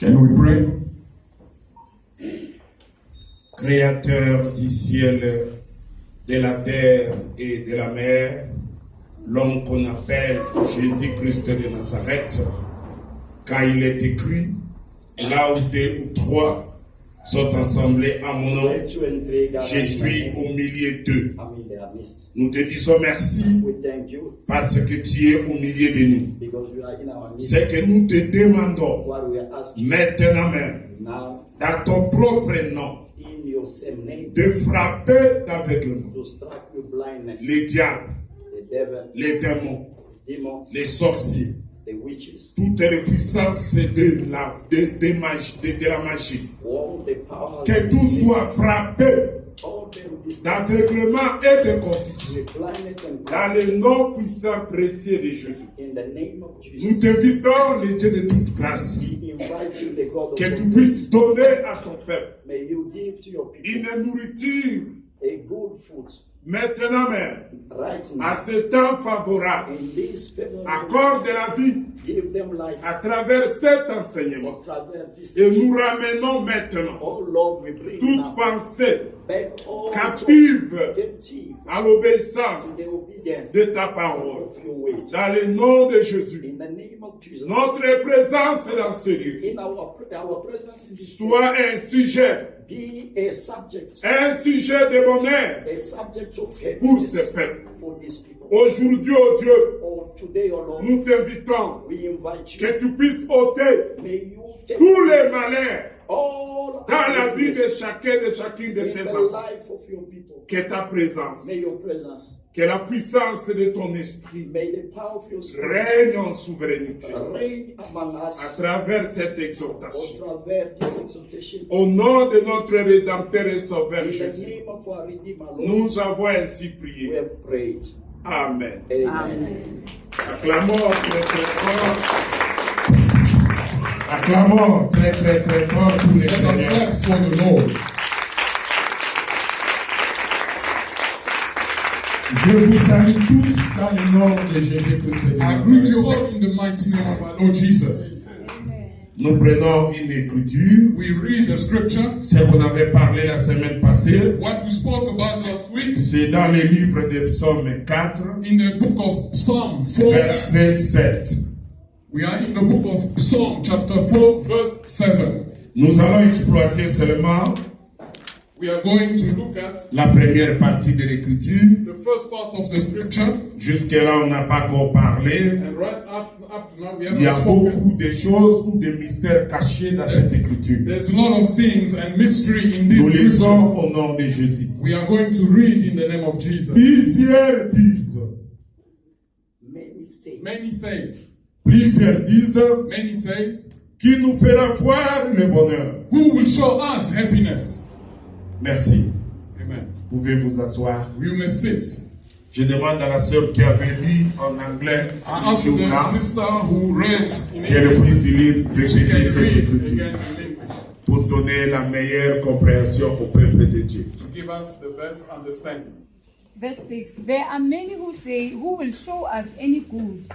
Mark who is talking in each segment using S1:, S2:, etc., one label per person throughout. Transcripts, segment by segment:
S1: Can we pray?
S2: Créateur du ciel, de la terre et de la mer, l'homme qu'on appelle Jésus-Christ de Nazareth, quand il est écrit, là où 2 ou 3 sont assemblés en mon nom, je suis au milieu d'eux. Nous te disons merci parce que tu es au milieu de nous. C'est que nous te demandons maintenant même, dans ton propre nom, de frapper d'aveuglement les diables, les démons, les sorciers, toutes les puissances de la magie, que tout soit frappé d'aveuglement et de confusion dans le nom puissant précieux de Jésus. Nous t'invitons, le Dieu de toute grâce, que tu puisses donner à ton peuple une nourriture maintenant même, à ce temps favorable, accorde la vie à travers cet enseignement. Et nous ramenons maintenant toute pensée captive à l'obéissance de ta parole. Dans le nom de Jésus, notre présence dans ce lieu soit un sujet de bonheur pour ce peuple. Aujourd'hui, oh Dieu, nous t'invitons que tu puisses ôter tous les malheurs dans la vie de chacun de chacune de tes enfants. Que ta présence, que la puissance de ton esprit règne en souveraineté à travers cette exhortation. Au nom de notre Rédempteur et Sauveur Jésus, nous avons ainsi prié. Amen. Acclamons très très fort. Acclamons très très très fort pour les Seigneurs. Je vous salue tous dans le nom de Jésus-Christ.
S1: I greet you all in the mighty name of our Lord Jesus.
S2: Nous prenons une écriture.
S1: We read the scripture.
S2: Ce qu'on avait parlé la semaine passée.
S1: What we spoke about last week.
S2: C'est dans le livre de Psaume 4.
S1: In the book of Psalm 4.
S2: Verset 7.
S1: We are in the book of Psalm chapter 4 verse 7.
S2: Nous allons exploiter seulement
S1: we are going to look at
S2: la première partie de l'écriture.
S1: The first part of the scripture.
S2: Jusque-là, on n'a pas encore parlé.
S1: And right up to now, we
S2: il y a beaucoup de choses ou de mystères cachés dans cette écriture.
S1: There's a lot of things and mystery in
S2: Nous
S1: these
S2: lisons
S1: scriptures.
S2: au nom de Jésus.
S1: We are going to read in the name of Jesus.
S2: Plusieurs disent.
S1: Many says.
S2: Plusieurs disent.
S1: Many says.
S2: Qui nous fera voir le bonheur.
S1: Who will show us happiness?
S2: Merci.
S1: Amen.
S2: Pouvez vous asseoir.
S1: You may sit.
S2: Je demande à la sœur qui avait lu en anglais
S1: I ask the sister who read
S2: qu'elle puisse lire répéter cette écriture
S1: again
S2: pour donner la meilleure compréhension au peuple de Dieu.
S1: to give us the best understanding.
S3: Verse 6. There are many who say, who will show us any good?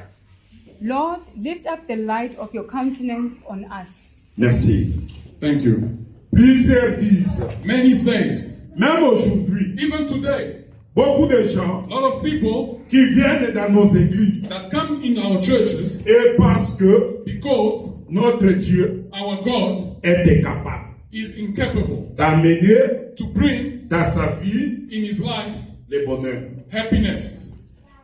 S3: Lord, lift up the light of your countenance on us.
S2: Merci.
S1: Thank you.
S2: Plusieurs disent,
S1: Many says,
S2: même aujourd'hui,
S1: even today,
S2: beaucoup de gens
S1: a lot of people
S2: qui viennent dans nos églises
S1: that come in our churches
S2: et pensent que
S1: because
S2: notre Dieu
S1: our God
S2: est incapable
S1: is incapable
S2: d'amener
S1: to bring
S2: dans sa vie
S1: in his life
S2: le bonheur.
S1: happiness.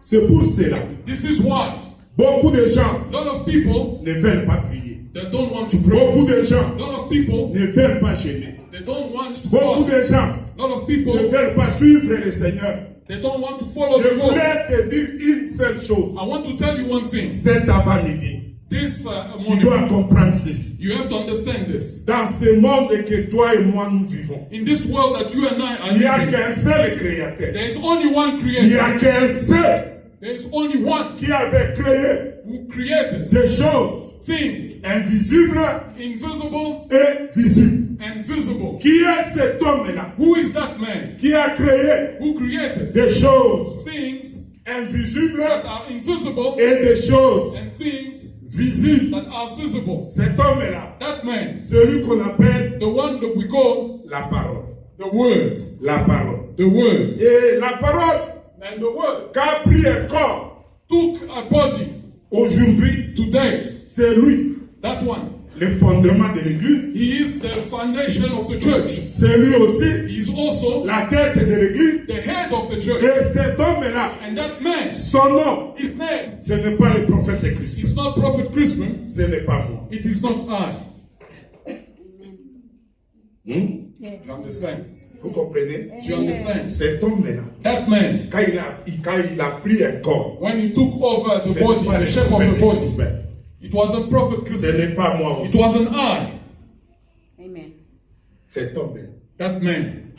S2: C'est pour cela,
S1: This is why
S2: beaucoup de gens
S1: a lot of people
S2: ne veulent pas prier.
S1: they don't want to pray.
S2: Beaucoup de gens
S1: A lot of people
S2: ne veulent pas jeûner.
S1: they don't want to
S2: Beaucoup de
S1: fast.
S2: gens
S1: A lot of
S2: ne
S1: people
S2: veulent pas suivre le Seigneur.
S1: they don't want to follow
S2: Je
S1: the Lord.
S2: voulais te dire une seule chose.
S1: I want to tell you one thing.
S2: Cet avant-midi,
S1: This
S2: tu
S1: morning,
S2: dois comprendre ceci.
S1: you have to understand this.
S2: Dans ce monde que toi et moi nous vivons,
S1: In this world that you and I are
S2: il n'y a
S1: living,
S2: qu'un seul créateur.
S1: there is only one
S2: Il n'y a
S1: creator.
S2: qu'un seul
S1: There is only one
S2: qui avait créé
S1: who created
S2: des choses
S1: things
S2: invisibles
S1: invisible
S2: et visibles.
S1: and visible.
S2: Qui est cet homme-là
S1: Who is that man
S2: qui a créé
S1: who created
S2: des choses
S1: things
S2: invisibles
S1: that are invisible
S2: et des choses
S1: and things
S2: visibles,
S1: that are visible.
S2: cet homme-là,
S1: That man,
S2: celui qu'on appelle
S1: the one that we call
S2: la parole.
S1: the word.
S2: La parole.
S1: The word.
S2: Et la parole
S1: And the word
S2: qu'a pris un corps
S1: took a body
S2: aujourd'hui,
S1: today.
S2: c'est lui,
S1: That one.
S2: le fondement de l'église.
S1: He is the foundation of the church.
S2: C'est lui aussi
S1: He is also
S2: la tête de l'église.
S1: the head of the church.
S2: Et cet homme-là,
S1: And that man,
S2: son nom,
S1: his name,
S2: ce n'est pas le prophète de Christ.
S1: is not Prophet Christman.
S2: Ce n'est pas moi.
S1: It is not I.
S3: Yes.
S1: You understand?
S2: Vous comprenez?
S1: Do you understand?
S2: Cet homme-là,
S1: That man,
S2: quand il a pris un corps,
S1: when he took over the
S2: ce
S1: body,
S2: n'est pas
S1: the
S2: le
S1: shape of
S2: prophète
S1: the
S2: de
S1: body,
S2: Christ.
S1: it wasn't Prophet
S2: Ce
S1: Christman.
S2: n'est pas moi
S1: It
S2: aussi.
S1: wasn't I.
S3: Amen.
S2: Cet homme-là,
S1: That man,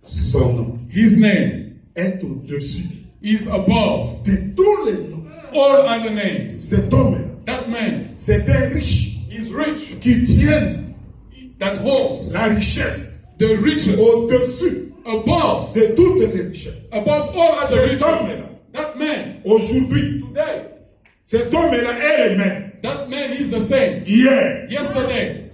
S2: son nom
S1: his name
S2: est au-dessus
S1: is above
S2: de tous les noms.
S1: all other names.
S2: Cet homme-là,
S1: That man
S2: c'est un riche
S1: is rich,
S2: qui tient
S1: that holds
S2: la richesse
S1: the riches
S2: au-dessus
S1: above,
S2: de toutes les richesses.
S1: above all other
S2: Cet
S1: riches.
S2: homme-là,
S1: That man,
S2: aujourd'hui,
S1: today,
S2: cet homme-là est le même.
S1: that man is the same.
S2: Hier,
S1: Yesterday,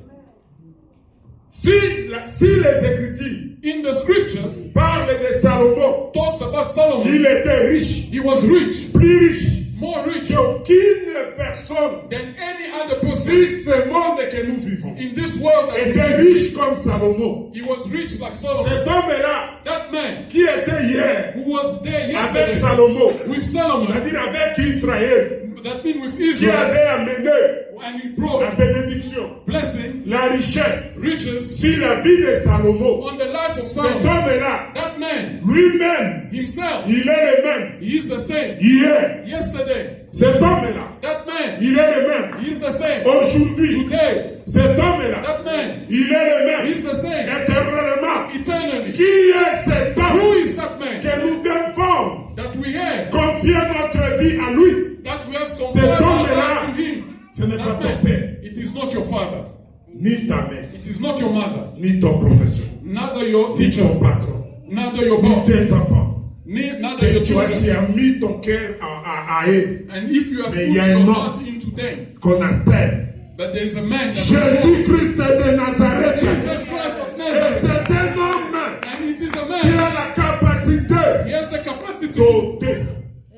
S2: si les Écritures
S1: in the scriptures,
S2: parlent de Salomon,
S1: talks about Solomon.
S2: il était riche,
S1: He was rich,
S2: plus riche
S1: more rich
S2: qu'aucune personne
S1: than any other person
S2: sur ce monde que nous vivons.
S1: in this world that we
S2: Était
S1: live.
S2: riche comme Salomon.
S1: He was rich like Solomon.
S2: Cet homme-là,
S1: That man
S2: qui était hier
S1: who was there
S2: avec
S1: yesterday
S2: Salomon,
S1: with Solomon,
S2: c'est-à-dire avec Israël,
S1: that means with
S2: qui
S1: Israel,
S2: avait amené
S1: and he
S2: la
S1: brought
S2: bénédiction,
S1: blessings,
S2: la richesse
S1: riches
S2: sur la vie de Salomon.
S1: on the life of
S2: Cet
S1: Solomon.
S2: homme-là,
S1: That man
S2: lui-même,
S1: himself,
S2: il est le même.
S1: he is the same.
S2: Hier,
S1: Yesterday,
S2: cet homme-là,
S1: that man,
S2: il est le même.
S1: he is the same.
S2: Aujourd'hui,
S1: Today,
S2: cet homme-là,
S1: that man,
S2: il est le
S1: he
S2: même.
S1: is the same.
S2: Éternellement.
S1: Eternally.
S2: Qui est cet
S1: Who
S2: homme
S1: is that man
S2: que nous devons
S1: that we have,
S2: confier notre vie à lui?
S1: that we have
S2: Cet
S1: confied our
S2: homme-là,
S1: life to him?
S2: ce n'est pas
S1: That
S2: ton
S1: man,
S2: père,
S1: it is not your father,
S2: ni ta mère,
S1: it is not your mother,
S2: ni ton professeur,
S1: neither your
S2: ni
S1: teacher,
S2: ton patron,
S1: neither your
S2: ni
S1: boss,
S2: tes enfants.
S1: neither
S2: Que
S1: your
S2: tu as
S1: children.
S2: mis ton cœur à eux,
S1: And if you have put
S2: Mais il y a
S1: your
S2: un
S1: heart into them,
S2: qu'on appelle
S1: but there is a man that
S2: Jésus-Christ de Nazareth.
S1: Jesus Christ of
S2: Et
S1: Nazareth,
S2: c'est un homme
S1: and it is a
S2: qui
S1: man,
S2: a la capacité
S1: he has the capacity
S2: d'ôter,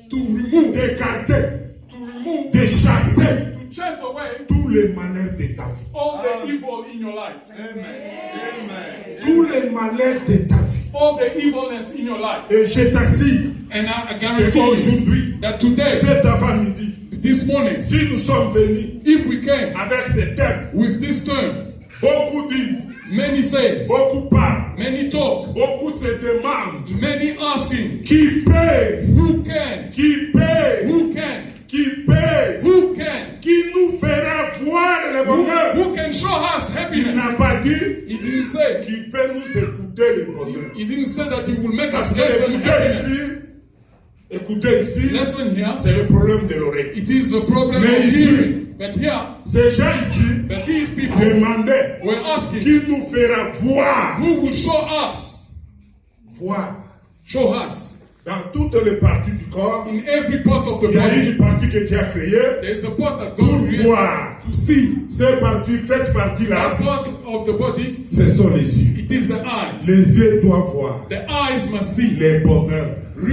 S1: to remove,
S2: d'écarter,
S1: to
S2: de chasser
S1: chase away
S2: tous les malheurs de ta vie.
S1: all the evil in your life.
S2: Tous les malheurs de ta vie.
S1: All the evilness in your life.
S2: Et je t'assure
S1: And I guarantee you
S2: qu'aujourd'hui,
S1: that today,
S2: cet avant-midi,
S1: this morning,
S2: si nous sommes venus
S1: if we came
S2: avec ce thème,
S1: with this term,
S2: beaucoup disent,
S1: many say,
S2: beaucoup parlent,
S1: many talk,
S2: beaucoup se demandent
S1: many asking,
S2: qui paie,
S1: who can,
S2: qui paie,
S1: who can,
S2: qui paie,
S1: who can,
S2: qui nous fera voir le bonheur.
S1: who can show us
S2: Il
S1: happiness?
S2: n'a pas dit
S1: He didn't say,
S2: qui peut nous écouter le bonheur.
S1: he didn't say that he will make
S2: Parce
S1: us
S2: que
S1: listen happiness.
S2: écouter ici,
S1: Listen here,
S2: c'est le problème de l'oreille.
S1: it is the problem
S2: Mais
S1: of
S2: ici,
S1: hearing. But here,
S2: ces gens ici
S1: but these people
S2: demandaient
S1: were asking,
S2: qui nous fera voir.
S1: who will show us?
S2: Voir.
S1: Show us.
S2: Dans toutes les parties du corps,
S1: In every part of the
S2: il y a
S1: body,
S2: une partie que tu as créée
S1: there is a part that
S2: pour
S1: God created
S2: voir.
S1: to see.
S2: Cette partie-là,
S1: That part of the body,
S2: ce sont les yeux.
S1: it is the eyes.
S2: Les yeux doivent voir
S1: The eyes must see
S2: les bonheurs.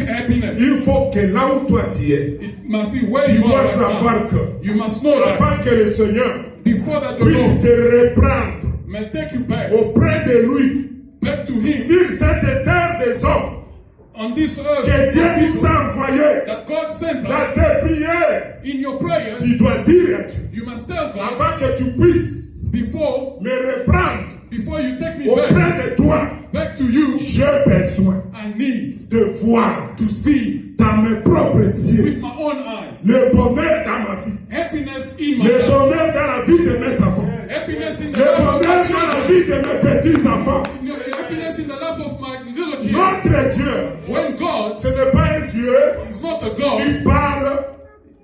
S1: happiness.
S2: Il faut que là où toi tu es,
S1: It must be where
S2: tu
S1: you
S2: dois
S1: are right
S2: savoir
S1: now.
S2: que
S1: You must know that
S2: avant que le Seigneur
S1: before that the
S2: puisse
S1: Lord
S2: te reprendre
S1: may take you back,
S2: auprès de lui
S1: back to Him
S2: sur cette terre des hommes
S1: on this
S2: que
S1: earth
S2: Dieu nous a envoyés
S1: that God sent
S2: dans
S1: us.
S2: tes prières.
S1: In your prayers,
S2: Tu dois dire à Dieu,
S1: you must tell God
S2: avant que tu puisses
S1: before
S2: me reprendre
S1: you take me
S2: auprès
S1: back,
S2: de toi,
S1: back to you.
S2: j'ai besoin
S1: I need
S2: de voir
S1: to see
S2: dans mes propres yeux
S1: with my own eyes
S2: le bonheur dans ma vie,
S1: happiness in my
S2: le
S1: life,
S2: bonheur dans la vie de mes enfants,
S1: happiness in the
S2: le
S1: life of
S2: bonheur
S1: my
S2: dans la
S1: children,
S2: vie de mes petits-enfants.
S1: happiness in the life of my little kids.
S2: Notre Dieu,
S1: When God
S2: ce n'est pas un Dieu
S1: is not a
S2: qui
S1: God
S2: parle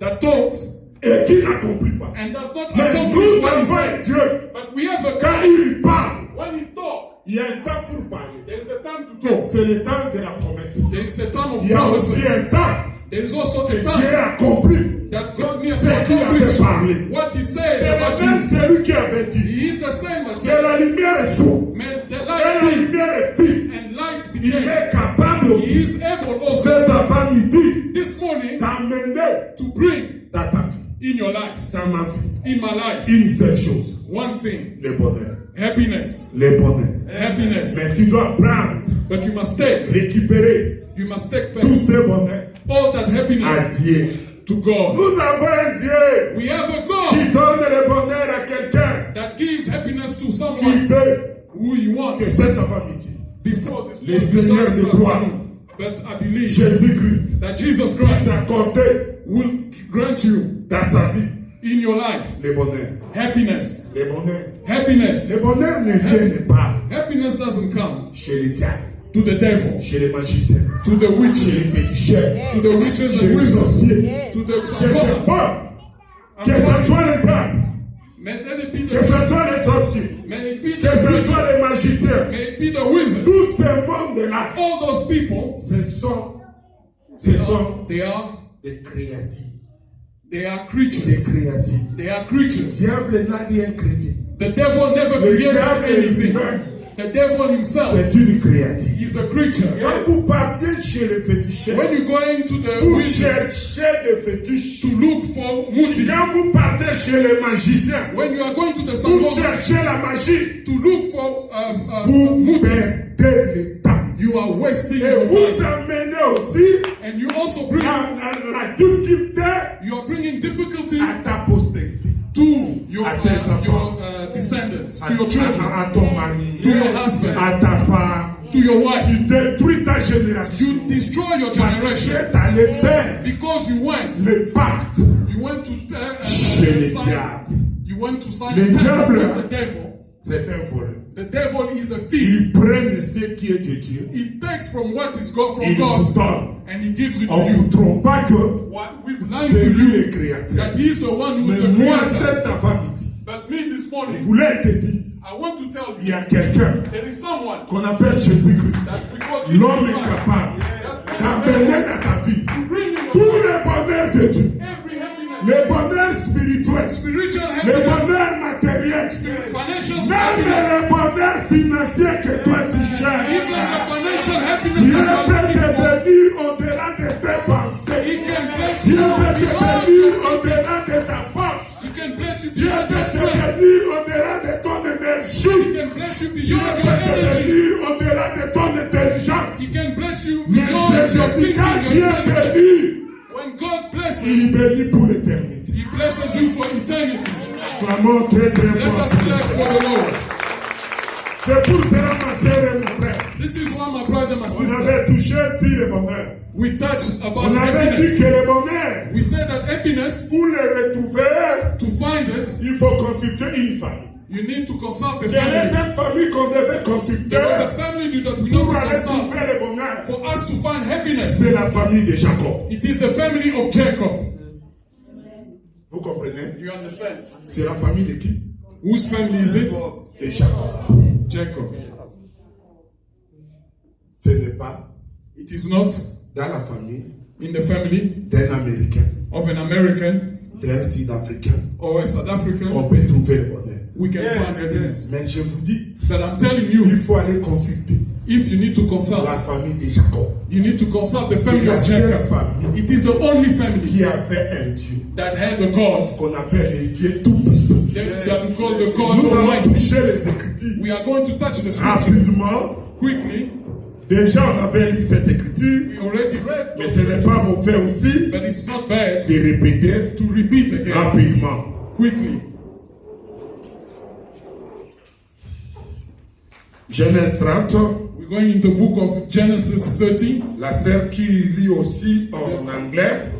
S1: that talks
S2: et qui n'accomplit pas.
S1: and does not
S2: Mais
S1: accomplish
S2: nous
S1: what He
S2: avons un
S1: said,
S2: Dieu,
S1: but we have a
S2: quand
S1: God.
S2: il parle,
S1: When He talks,
S2: il y a un temps pour parler.
S1: there is a time to talk.
S2: C'est le temps de la promesse.
S1: There is the time of
S2: Il y a aussi
S1: promises.
S2: un temps
S1: There is also
S2: que
S1: a
S2: Dieu
S1: time
S2: a accompli
S1: that God needs
S2: ce
S1: to
S2: qu'il a fait
S1: accomplish
S2: parler.
S1: what He
S2: C'est
S1: about
S2: le même
S1: you.
S2: celui qui avait dit
S1: He is the same that
S2: que
S1: said,
S2: la lumière est sourde
S1: "Man, the
S2: et
S1: light
S2: la
S1: came,
S2: lumière est vive.
S1: and light
S2: Il
S1: became."
S2: est capable
S1: He
S2: aussi
S1: is able also
S2: cet après-midi
S1: this morning
S2: t'amener
S1: to bring
S2: dans ta vie,
S1: in your life,
S2: dans ma vie,
S1: in my life,
S2: une seule chose,
S1: one thing:
S2: le bonheur.
S1: happiness.
S2: Le bonheur.
S1: Happiness.
S2: Mais tu dois prendre,
S1: But you must take
S2: récupérer
S1: back
S2: tout ce bonheur
S1: all that
S2: à
S1: happiness
S2: Dieu.
S1: to God.
S2: Nous avons un Dieu
S1: We have a
S2: qui
S1: God
S2: donne le bonheur à quelqu'un
S1: that gives happiness to
S2: qui
S1: someone
S2: veut
S1: who he wants
S2: que cet après-midi,
S1: before this
S2: le Seigneur
S1: this
S2: de gloire,
S1: afternoon. But I believe
S2: Jésus-Christ,
S1: that Jesus
S2: puisse
S1: Christ
S2: accorder
S1: will grant you
S2: dans sa vie
S1: in your life
S2: le bonheur.
S1: happiness.
S2: Le bonheur.
S1: Happiness.
S2: Le bonheur ne vient pas
S1: Happiness doesn't come
S2: chez les diables,
S1: to the devil,
S2: chez les magiciens,
S1: to the
S2: chez
S1: witches,
S2: les féticheurs,
S1: to the witches
S2: chez
S1: and
S2: les
S1: wizards,
S2: sorciers,
S1: to the
S2: chez les
S1: sampans.
S2: femmes.
S1: I'm
S2: Que ce
S1: talking-
S2: soit les diables,
S1: May it be
S2: que
S1: the
S2: ce
S1: devil,
S2: soit les sorciers,
S1: may it be
S2: que
S1: the
S2: ce soit
S1: witches,
S2: les magiciens,
S1: may it be the wizards.
S2: tous ces mondes-là,
S1: All those people,
S2: ce sont
S1: they are
S2: des créatures.
S1: They are
S2: Des
S1: creatures.
S2: créatures.
S1: They are creatures.
S2: Diable n'a rien créé.
S1: The devil never
S2: Le
S1: created
S2: diable
S1: anything.
S2: lui-même,
S1: The devil himself
S2: c'est une créature.
S1: is a creature.
S2: Quand vous partez chez les féticheurs,
S1: When you go into the
S2: vous
S1: witches
S2: cherchez des fétiches.
S1: to look for muti,
S2: Quand vous partez chez les magiciens,
S1: when you are going to the
S2: vous
S1: sangoma
S2: cherchez la magie.
S1: to look for
S2: Vous
S1: mutis,
S2: perdez le temps.
S1: you are wasting
S2: Et
S1: your
S2: vous
S1: time.
S2: amenez aussi
S1: And you also bring,
S2: la difficulté
S1: you are bringing difficulty
S2: à ta postérité,
S1: to your
S2: à tes enfants,
S1: descendants,
S2: à,
S1: to your children,
S2: à ton mari,
S1: to your husband,
S2: à ta femme.
S1: to your wife.
S2: Tu détruis ta génération.
S1: You destroy your
S2: Parce que
S1: generation
S2: tu es allé faire
S1: because you went
S2: le pacte
S1: to
S2: chez les
S1: sign.
S2: diables.
S1: You went to sign
S2: Le
S1: a pact
S2: diable,
S1: with the devil.
S2: c'est un voleur.
S1: The devil is a thief.
S2: Il prenne ce qui est de Dieu.
S1: He takes from what is God from
S2: Il vous
S1: God
S2: donne.
S1: and he gives it to
S2: On ne vous
S1: you.
S2: trompe pas que
S1: We've lied
S2: c'est
S1: to
S2: lui
S1: you
S2: le créateur.
S1: that he is the one who is
S2: Mais
S1: the
S2: moi,
S1: creator.
S2: cet après-midi,
S1: But me this
S2: je
S1: morning,
S2: voulais te dire,
S1: I want to tell
S2: il
S1: you
S2: y a quelqu'un
S1: there is someone
S2: qu'on appelle Jésus-Christ.
S1: that we call Jesus
S2: L'homme est
S1: Christ.
S2: capable
S1: That's
S2: d'amener dans ta vie
S1: to bring in
S2: tout
S1: your
S2: le bonheur de Dieu.
S1: every happiness,
S2: Le bonheur spirituel,
S1: spiritual
S2: le
S1: happiness,
S2: bonheur matériel,
S1: financial
S2: même
S1: happiness,
S2: le bonheur financier que toi tu
S1: even
S2: cherches.
S1: the financial happiness
S2: Dieu
S1: that you
S2: peut
S1: are
S2: te
S1: looking for.
S2: bénir au-delà de tes
S1: He
S2: pensées.
S1: can bless
S2: Dieu
S1: you
S2: peut te
S1: beyond
S2: bénir
S1: your
S2: au-delà de ta force.
S1: He can bless you
S2: Dieu
S1: beyond
S2: peut
S1: your
S2: te
S1: strength.
S2: bénir au-delà de ton
S1: He
S2: énergie.
S1: can bless you
S2: Dieu
S1: beyond
S2: peut
S1: your
S2: te
S1: energy.
S2: bénir au-delà de ton intelligence.
S1: He can bless you
S2: Mais
S1: beyond your
S2: Jésus dit, quand
S1: thinking,
S2: Dieu
S1: your intelligence.
S2: bénit,
S1: When God blesses,
S2: il bénit pour l'éternité.
S1: He blesses you for eternity.
S2: Clamons très très
S1: Let
S2: fort.
S1: us clap for the Lord.
S2: C'est pour cela, ma sœur et mon frère.
S1: This is why, my brother, my
S2: On
S1: sister,
S2: avait touché sur le bonheur.
S1: we touched about
S2: On avait dit
S1: happiness.
S2: que le bonheur,
S1: We said that happiness,
S2: pour le retrouver,
S1: to find it,
S2: il faut consulter une famille.
S1: you need to consult a
S2: Quelle est
S1: family.
S2: cette famille qu'on devait consulter
S1: There was a family that we know
S2: pour
S1: to
S2: aller
S1: consult
S2: trouver le bonheur?
S1: for us to find happiness.
S2: C'est la famille de Jacob.
S1: It is the family of Jacob.
S2: Vous comprenez?
S1: You understand?
S2: C'est la famille de qui?
S1: Whose family is it?
S2: De Jacob.
S1: Jacob.
S2: Ce n'est pas
S1: It is not
S2: dans la famille
S1: in the family
S2: d'un Américain,
S1: of an American
S2: d'un Sud-Africain
S1: or a South African.
S2: qu'on peut trouver le bonheur.
S1: We can find happiness.
S2: Mais je vous dis,
S1: But I'm telling
S2: il
S1: you,
S2: faut aller consulter
S1: if you need to consult,
S2: la famille de Jacob.
S1: you need to consult the
S2: C'est
S1: family
S2: la
S1: of
S2: seule
S1: Jacob.
S2: famille
S1: It is the only family
S2: qui avait un Dieu
S1: that had a God
S2: qu'on appelle le Dieu Tout-Puissant.
S1: that we call the God
S2: Nous allons
S1: Almighty.
S2: toucher les Écritures
S1: We are going to touch the scripture
S2: rapidement.
S1: quickly.
S2: Déjà, on avait lu cette Écriture,
S1: We already read,
S2: mais ce n'est pas mauvais aussi
S1: but it's not bad
S2: de répéter
S1: to repeat again
S2: rapidement.
S1: quickly.
S2: Genèse 30,
S1: We're going into the book of Genesis 30.
S2: la sœur qui lit aussi en anglais.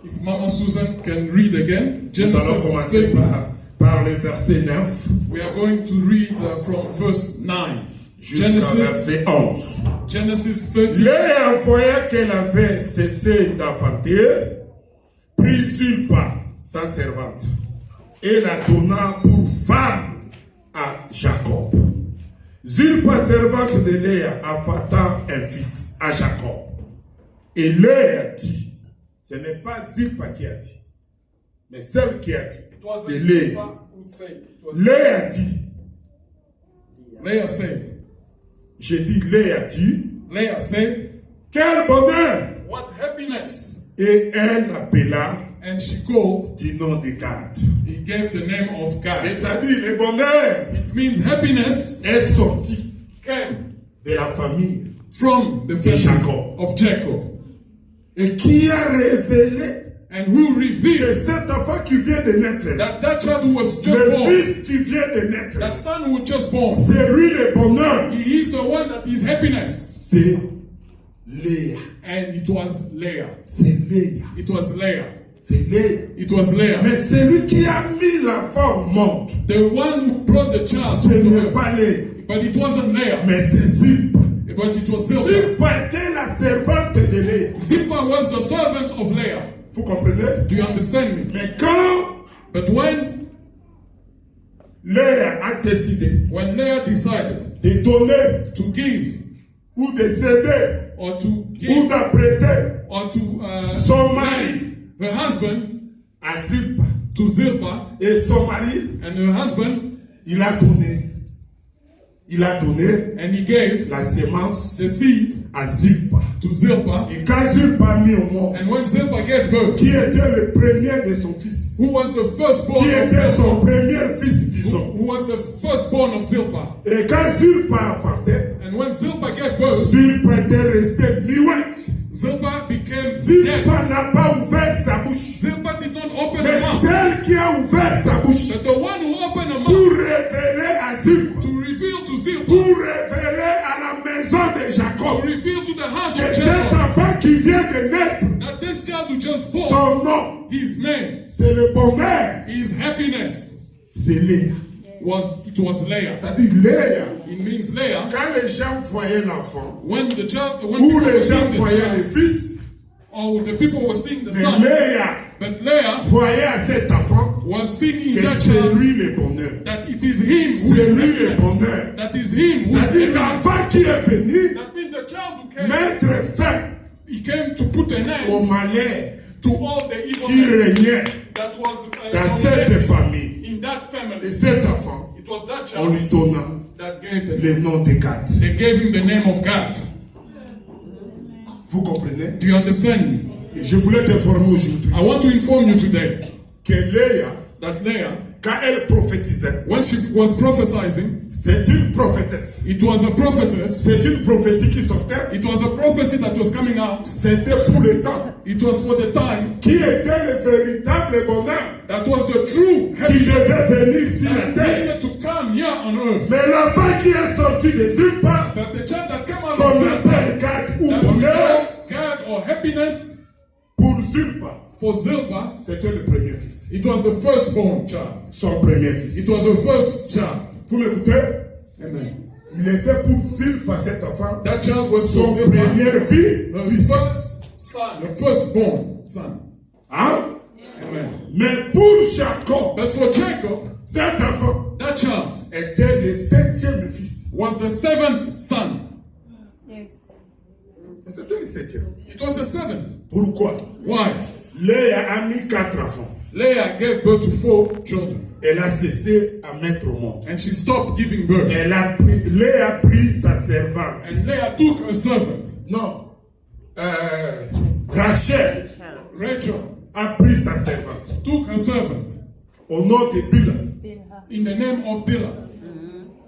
S1: If Mama Susan can read again,
S2: Nous allons
S1: Genesis
S2: commencer
S1: 30.
S2: par le verset 9
S1: We are going to read from verse 9.
S2: jusqu'à
S1: Genesis,
S2: verset 11.
S1: Genesis 30.
S2: Léa voyant qu'elle avait cessé d'enfanter, prit Zilpa, sa servante, et la donna pour femme à Jacob. Zilpa, servante de Léa, enfanta un fils à Jacob. Et Léa dit, ce n'est pas Zilpa qui a dit, mais celle qui a dit, c'est Léa.
S1: could say. It was
S2: Léa dit,
S1: Leah said.
S2: j'ai dit Léa dit,
S1: Leah said,
S2: quel bonheur!
S1: what happiness!
S2: Et elle appela
S1: And she called,
S2: du nom de Gad.
S1: he gave the name of God.
S2: C'est-à-dire le bonheur
S1: It means happiness
S2: est sorti
S1: came
S2: de la famille
S1: from the
S2: de
S1: family
S2: Jacob.
S1: of Jacob.
S2: Et qui a révélé
S1: And who
S2: que
S1: revealed
S2: cet enfant qui vient de naître,
S1: that child who was just
S2: le
S1: born,
S2: fils qui vient de naître,
S1: that son who was just born,
S2: c'est lui le bonheur.
S1: he is the one that is happiness.
S2: C'est Léa.
S1: And it was Leah.
S2: C'est Léa.
S1: It was Leah.
S2: C'est Léa.
S1: It was Leah.
S2: Mais celui qui a mis l'enfant au monde,
S1: The one who brought the child
S2: ce
S1: to the
S2: n'est
S1: earth.
S2: pas Léa,
S1: But it wasn't Leah,
S2: mais c'est Zilpa.
S1: but it was Zilpah.
S2: Zilpa était la servante de Léa.
S1: Zilpah was the servant of Leah.
S2: Vous comprenez?
S1: Do you understand me?
S2: Mais quand
S1: But when
S2: Léa a décidé
S1: Leah decided
S2: de donner
S1: to give
S2: ou de céder
S1: or to
S2: ou
S1: give
S2: d'apprêter
S1: or to
S2: son mari
S1: lend her husband
S2: à Zilpa,
S1: to Zilpah,
S2: et son mari,
S1: and her husband,
S2: il a donné
S1: and he gave
S2: la sémence
S1: the seed
S2: à Zilpa.
S1: to Zilpah.
S2: Et quand Zilpa a mis au monde,
S1: And when Zilpah gave birth,
S2: qui était le premier de son fils,
S1: who was the firstborn
S2: qui
S1: of
S2: était son
S1: Zilpah?
S2: premier fils, disons.
S1: Who was the firstborn of Zilpah?
S2: Et quand Zilpa enfantait,
S1: And when Zilpah gave birth,
S2: Zilpa était resté muette.
S1: Zilpah became
S2: Zilpa
S1: deaf.
S2: n'a pas ouvert sa bouche.
S1: Zilpah did not open
S2: Mais
S1: her mouth.
S2: celle qui a ouvert sa bouche
S1: But the one who opened her
S2: pour
S1: mouth
S2: révéler à Zilpa,
S1: to reveal to
S2: pour
S1: Zilpah,
S2: révéler à la maison de
S1: to
S2: Jacob,
S1: reveal to the house
S2: que
S1: of
S2: cet
S1: Jacob,
S2: enfant qui vient de naître,
S1: that this child who just born,
S2: son nom,
S1: his name,
S2: c'est le bonheur,
S1: his happiness,
S2: c'est Léa.
S1: it was Leah.
S2: C'est-à-dire Léa,
S1: It means Leah.
S2: quand les gens voyaient l'enfant,
S1: When
S2: ou
S1: people were
S2: les gens
S1: seeing the
S2: voyaient le
S1: child,
S2: fils,
S1: or the people were seeing the
S2: mais
S1: son,
S2: Léa
S1: but Leah
S2: voyait à cet enfant
S1: was seeing in
S2: que
S1: that
S2: c'est
S1: child
S2: lui le bonheur.
S1: that it is him who
S2: C'est
S1: is
S2: lui le
S1: happiness.
S2: bonheur.
S1: That is him who is
S2: C'est-à-dire
S1: happiness.
S2: l'enfant qui est venu
S1: That means the child who came,
S2: mettre fin
S1: he came to put an
S2: au
S1: end
S2: malheur
S1: to all the evil
S2: qui régnait
S1: that was
S2: dans cette famille.
S1: in that
S2: Et
S1: family.
S2: cet enfant,
S1: It was that
S2: on
S1: child
S2: lui donna
S1: that gave the
S2: le nom de Gad.
S1: They gave him the name of God.
S2: Vous comprenez?
S1: Do you understand me?
S2: Et je voulais t'informer aujourd'hui
S1: I want to inform you today
S2: que Léa,
S1: that Leah,
S2: quand elle prophétisait,
S1: when she was prophesying,
S2: c'est une prophétesse.
S1: it was a prophetess.
S2: C'est une prophétie qui sortait.
S1: It was a prophecy that was coming out.
S2: C'était pour le temps.
S1: It was for the time
S2: Qui était le véritable bonheur
S1: that was the true
S2: qui
S1: happiness
S2: devait venir sur la
S1: that
S2: terre.
S1: needed to come here on earth.
S2: Mais l'enfant qui est sorti de Zilpa,
S1: But the child that came out
S2: qu'on
S1: of Zilpah,
S2: appelle Gad ou
S1: that we
S2: bonheur,
S1: call God or happiness,
S2: pour Zilpa,
S1: for Zilpah,
S2: c'était le premier fils.
S1: it was the firstborn child.
S2: Son premier fils.
S1: It was the first child.
S2: Vous m'écoutez?
S1: Amen.
S2: Il était pour Zilpa, cet enfant,
S1: That child was for
S2: son
S1: Zilpah,
S2: première fille.
S1: her first son, the firstborn son.
S2: Hein?
S1: Amen.
S2: Mais pour Jacob,
S1: But for Jacob,
S2: cet enfant
S1: that child
S2: était le 7e fils.
S1: was the seventh son.
S3: Yes.
S2: Mais c'était le 7e.
S1: It was the seventh.
S2: Pourquoi?
S1: Why?
S2: Léa a mis 4 enfants.
S1: Leah gave birth to 4 children.
S2: Elle a cessé à mettre au monde.
S1: And she stopped giving birth.
S2: Léa a pris sa servante.
S1: And Leah took a servant.
S2: Non. Rachel
S1: Rachel
S2: a pris sa servante.
S1: took her servant
S2: Au nom de Bila.
S1: in the name of Bilhah.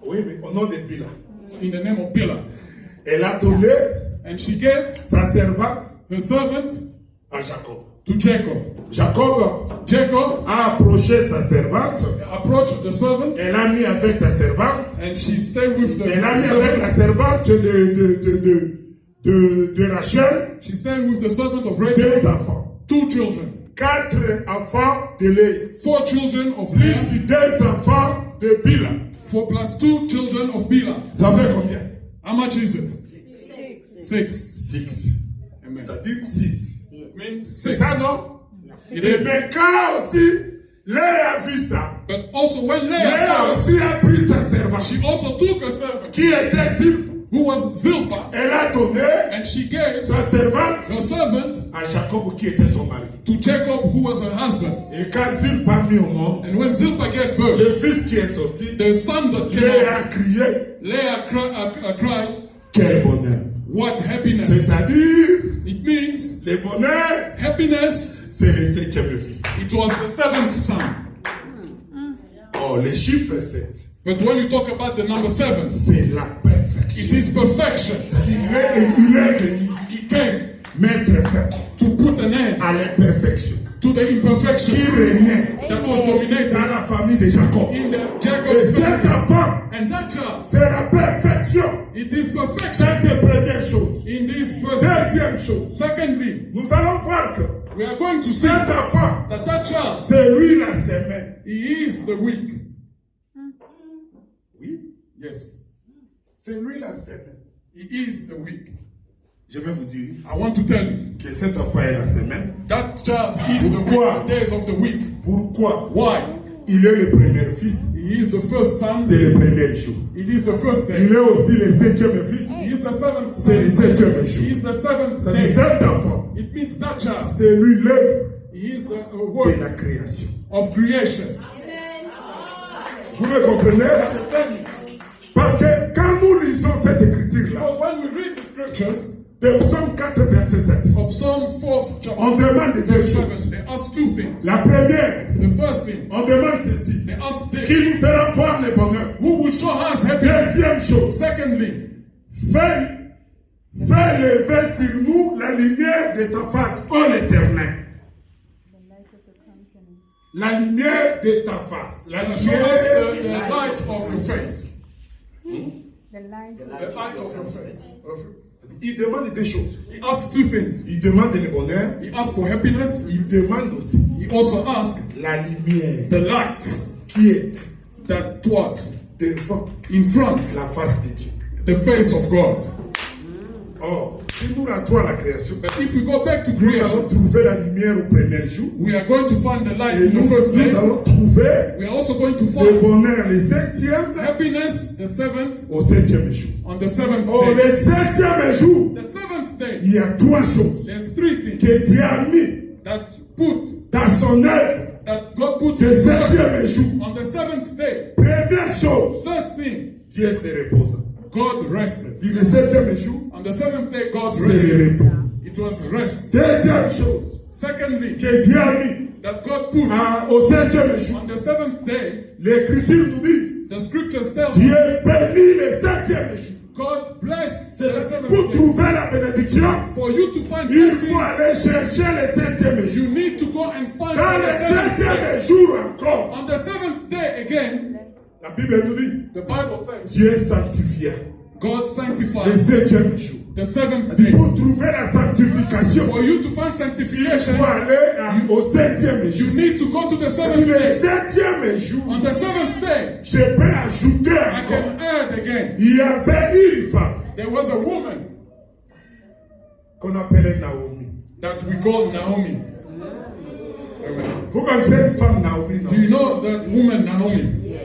S2: Oui, mais au nom de Bila.
S1: In the name of Bilhah.
S2: Elle a donné
S1: And she gave
S2: sa servante
S1: her servant
S2: à Jacob.
S1: to Jacob.
S2: Jacob a approché sa servante.
S1: Approached the servant.
S2: Elle a mis avec sa servante.
S1: And she stayed with the
S2: Elle a mis avec la
S1: servant.
S2: servante de Rachel
S1: She stayed with the servant of
S2: 2
S1: Rachel.
S2: enfants.
S1: 2 children.
S2: 4 enfants de Léa.
S1: 4 children of Leah.
S2: Plus 2 enfants de Bila.
S1: 4 plus 2 children of Bilhah.
S2: Ça fait combien?
S1: How much is it? 6.
S2: 6.
S1: Amen.
S2: C'est-à-dire 6.
S1: It means
S2: C'est
S1: 6.
S2: ça, non?
S1: It
S2: Et
S1: is.
S2: mais quand aussi Léa a vu ça,
S1: But also when Leah
S2: Léa
S1: saw it,
S2: aussi a pris sa servante,
S1: she also took a servant
S2: qui était Zilpa.
S1: who who was Zilpah,
S2: Elle a donné
S1: and she gave
S2: sa servante
S1: her servant
S2: à Jacob qui était son mari.
S1: to Jacob, who was her husband.
S2: Et quand Zilpa mis au monde,
S1: And when Zilpah gave birth,
S2: le fils qui est sorti,
S1: the son that came
S2: Léa a
S1: out,
S2: crié,
S1: Leah cried,
S2: quel bonheur.
S1: what happiness.
S2: C'est-à-dire,
S1: It means
S2: le bonheur,
S1: happiness.
S2: c'est le 7e fils.
S1: It was the seventh son.
S2: Oh, le chiffre 7,
S1: But when you talk about the number 7,
S2: c'est la perfection.
S1: it is perfection.
S2: Il est venu
S1: He came
S2: mettre fin
S1: to put an end
S2: à l'imperfection
S1: to the
S2: qui
S1: imperfection
S2: régnait
S1: that was dominated
S2: dans la famille de Jacob.
S1: in the
S2: Et
S1: Jacob's
S2: cet
S1: family.
S2: enfant,
S1: And that child,
S2: c'est la perfection.
S1: it is perfection
S2: Ça, c'est la première chose.
S1: in this person.
S2: Deuxième chose,
S1: Secondly,
S2: nous allons voir que
S1: we are going to see
S2: cet enfant,
S1: that child,
S2: c'est lui la semaine.
S1: he is the weak.
S2: Oui,
S1: Yes,
S2: c'est lui la semaine.
S1: he is the weak.
S2: Je vais vous dire
S1: I want to tell you,
S2: que cet enfant est la semaine.
S1: that child is the
S2: Pourquoi?
S1: weak days of the week.
S2: Pourquoi?
S1: Why?
S2: Il est le premier fils.
S1: He is the first son.
S2: C'est le premier jour.
S1: It is the first day.
S2: Il est aussi le 7e fils.
S1: He is the seventh
S2: C'est le
S1: son.
S2: 7e jour.
S1: He is the seventh
S2: C'est-à-dire
S1: day.
S2: cet enfant,
S1: It means that child.
S2: c'est lui l'œuvre
S1: He is the
S2: de
S1: work
S2: la création.
S1: of creation.
S2: Vous me comprenez? Parce que quand nous lisons cette écriture-là,
S1: Because when we read the scriptures
S2: de Psaume 4, verset 7,
S1: of Psalm 4, chapter
S2: on demande deux
S1: verse
S2: choses.
S1: 7, they ask two things.
S2: La première,
S1: The first thing,
S2: on demande ceci.
S1: they ask this:
S2: Qui nous fera voir le bonheur?
S1: who will show us happiness?
S2: Deuxième chose,
S1: Secondly,
S2: fais lever sur nous la lumière de ta face, ô l'Éternel. La lumière de ta face. La
S1: show us the
S2: lumière.
S1: light of your face.
S3: The light.
S1: The light of your face.
S2: Il demande deux choses.
S1: He asks two things.
S2: Il demande le bonheur.
S1: He asks for happiness.
S2: Il demande aussi
S1: He also asks
S2: la lumière
S1: the light
S2: qui est
S1: that was
S2: devant
S1: in front,
S2: la face de Dieu.
S1: the face of God.
S2: Or, si nous rentrons à la création,
S1: But if we go back to
S2: nous allons
S1: creation,
S2: trouver la lumière au premier jour.
S1: we are going to find the light
S2: Et
S1: in the
S2: nous
S1: first day.
S2: allons trouver
S1: We are also going to
S2: le
S1: find
S2: bonheur le 7e
S1: happiness the seventh
S2: au 7e jour.
S1: on the seventh
S2: Or,
S1: day.
S2: le 7e jour,
S1: The seventh day,
S2: il y a trois choses
S1: there's three things
S2: que Dieu a mis
S1: that put
S2: dans son œuvre
S1: that God put
S2: le
S1: in
S2: 7e jour.
S1: on the seventh day.
S2: Première chose,
S1: First thing,
S2: Dieu se repose.
S1: God rested.
S2: Dit le 7e jour,
S1: On the seventh day, God
S2: c'est le
S1: rested.
S2: repos.
S1: It was rest.
S2: Deuxième chose
S1: Secondly,
S2: que Dieu a mis
S1: that God put
S2: au 7e jour,
S1: on the seventh day,
S2: l'Écriture nous dit,
S1: the scriptures tell
S2: Dieu
S1: us
S2: bénit le 7e jour.
S1: God blessed the
S2: C'est
S1: seventh
S2: pour
S1: day.
S2: trouver la bénédiction,
S1: For you to find
S2: il
S1: blessing,
S2: faut aller chercher le 7e jour.
S1: you need to go and find
S2: Dans
S1: on
S2: le
S1: the seventh day.
S2: 7e jour encore,
S1: On the seventh day again,
S2: la Bible nous dit,
S1: the Bible says
S2: Dieu sanctifia
S1: God
S2: le
S1: sanctified
S2: 7e jour.
S1: the seventh day.
S2: Pour trouver la sanctification,
S1: For you to find
S2: il
S1: sanctification,
S2: faut aller au 7e
S1: you
S2: jour.
S1: need to go to the seventh
S2: Le
S1: day.
S2: 7e jour,
S1: On the seventh day,
S2: je peux ajouter
S1: I
S2: encore,
S1: can add again.
S2: il y avait une femme
S1: There was a woman
S2: qu'on appelait Naomi.
S1: that we call Naomi. Amen.
S2: Vous connaissez une femme Naomi, non?
S1: Do you know that woman Naomi?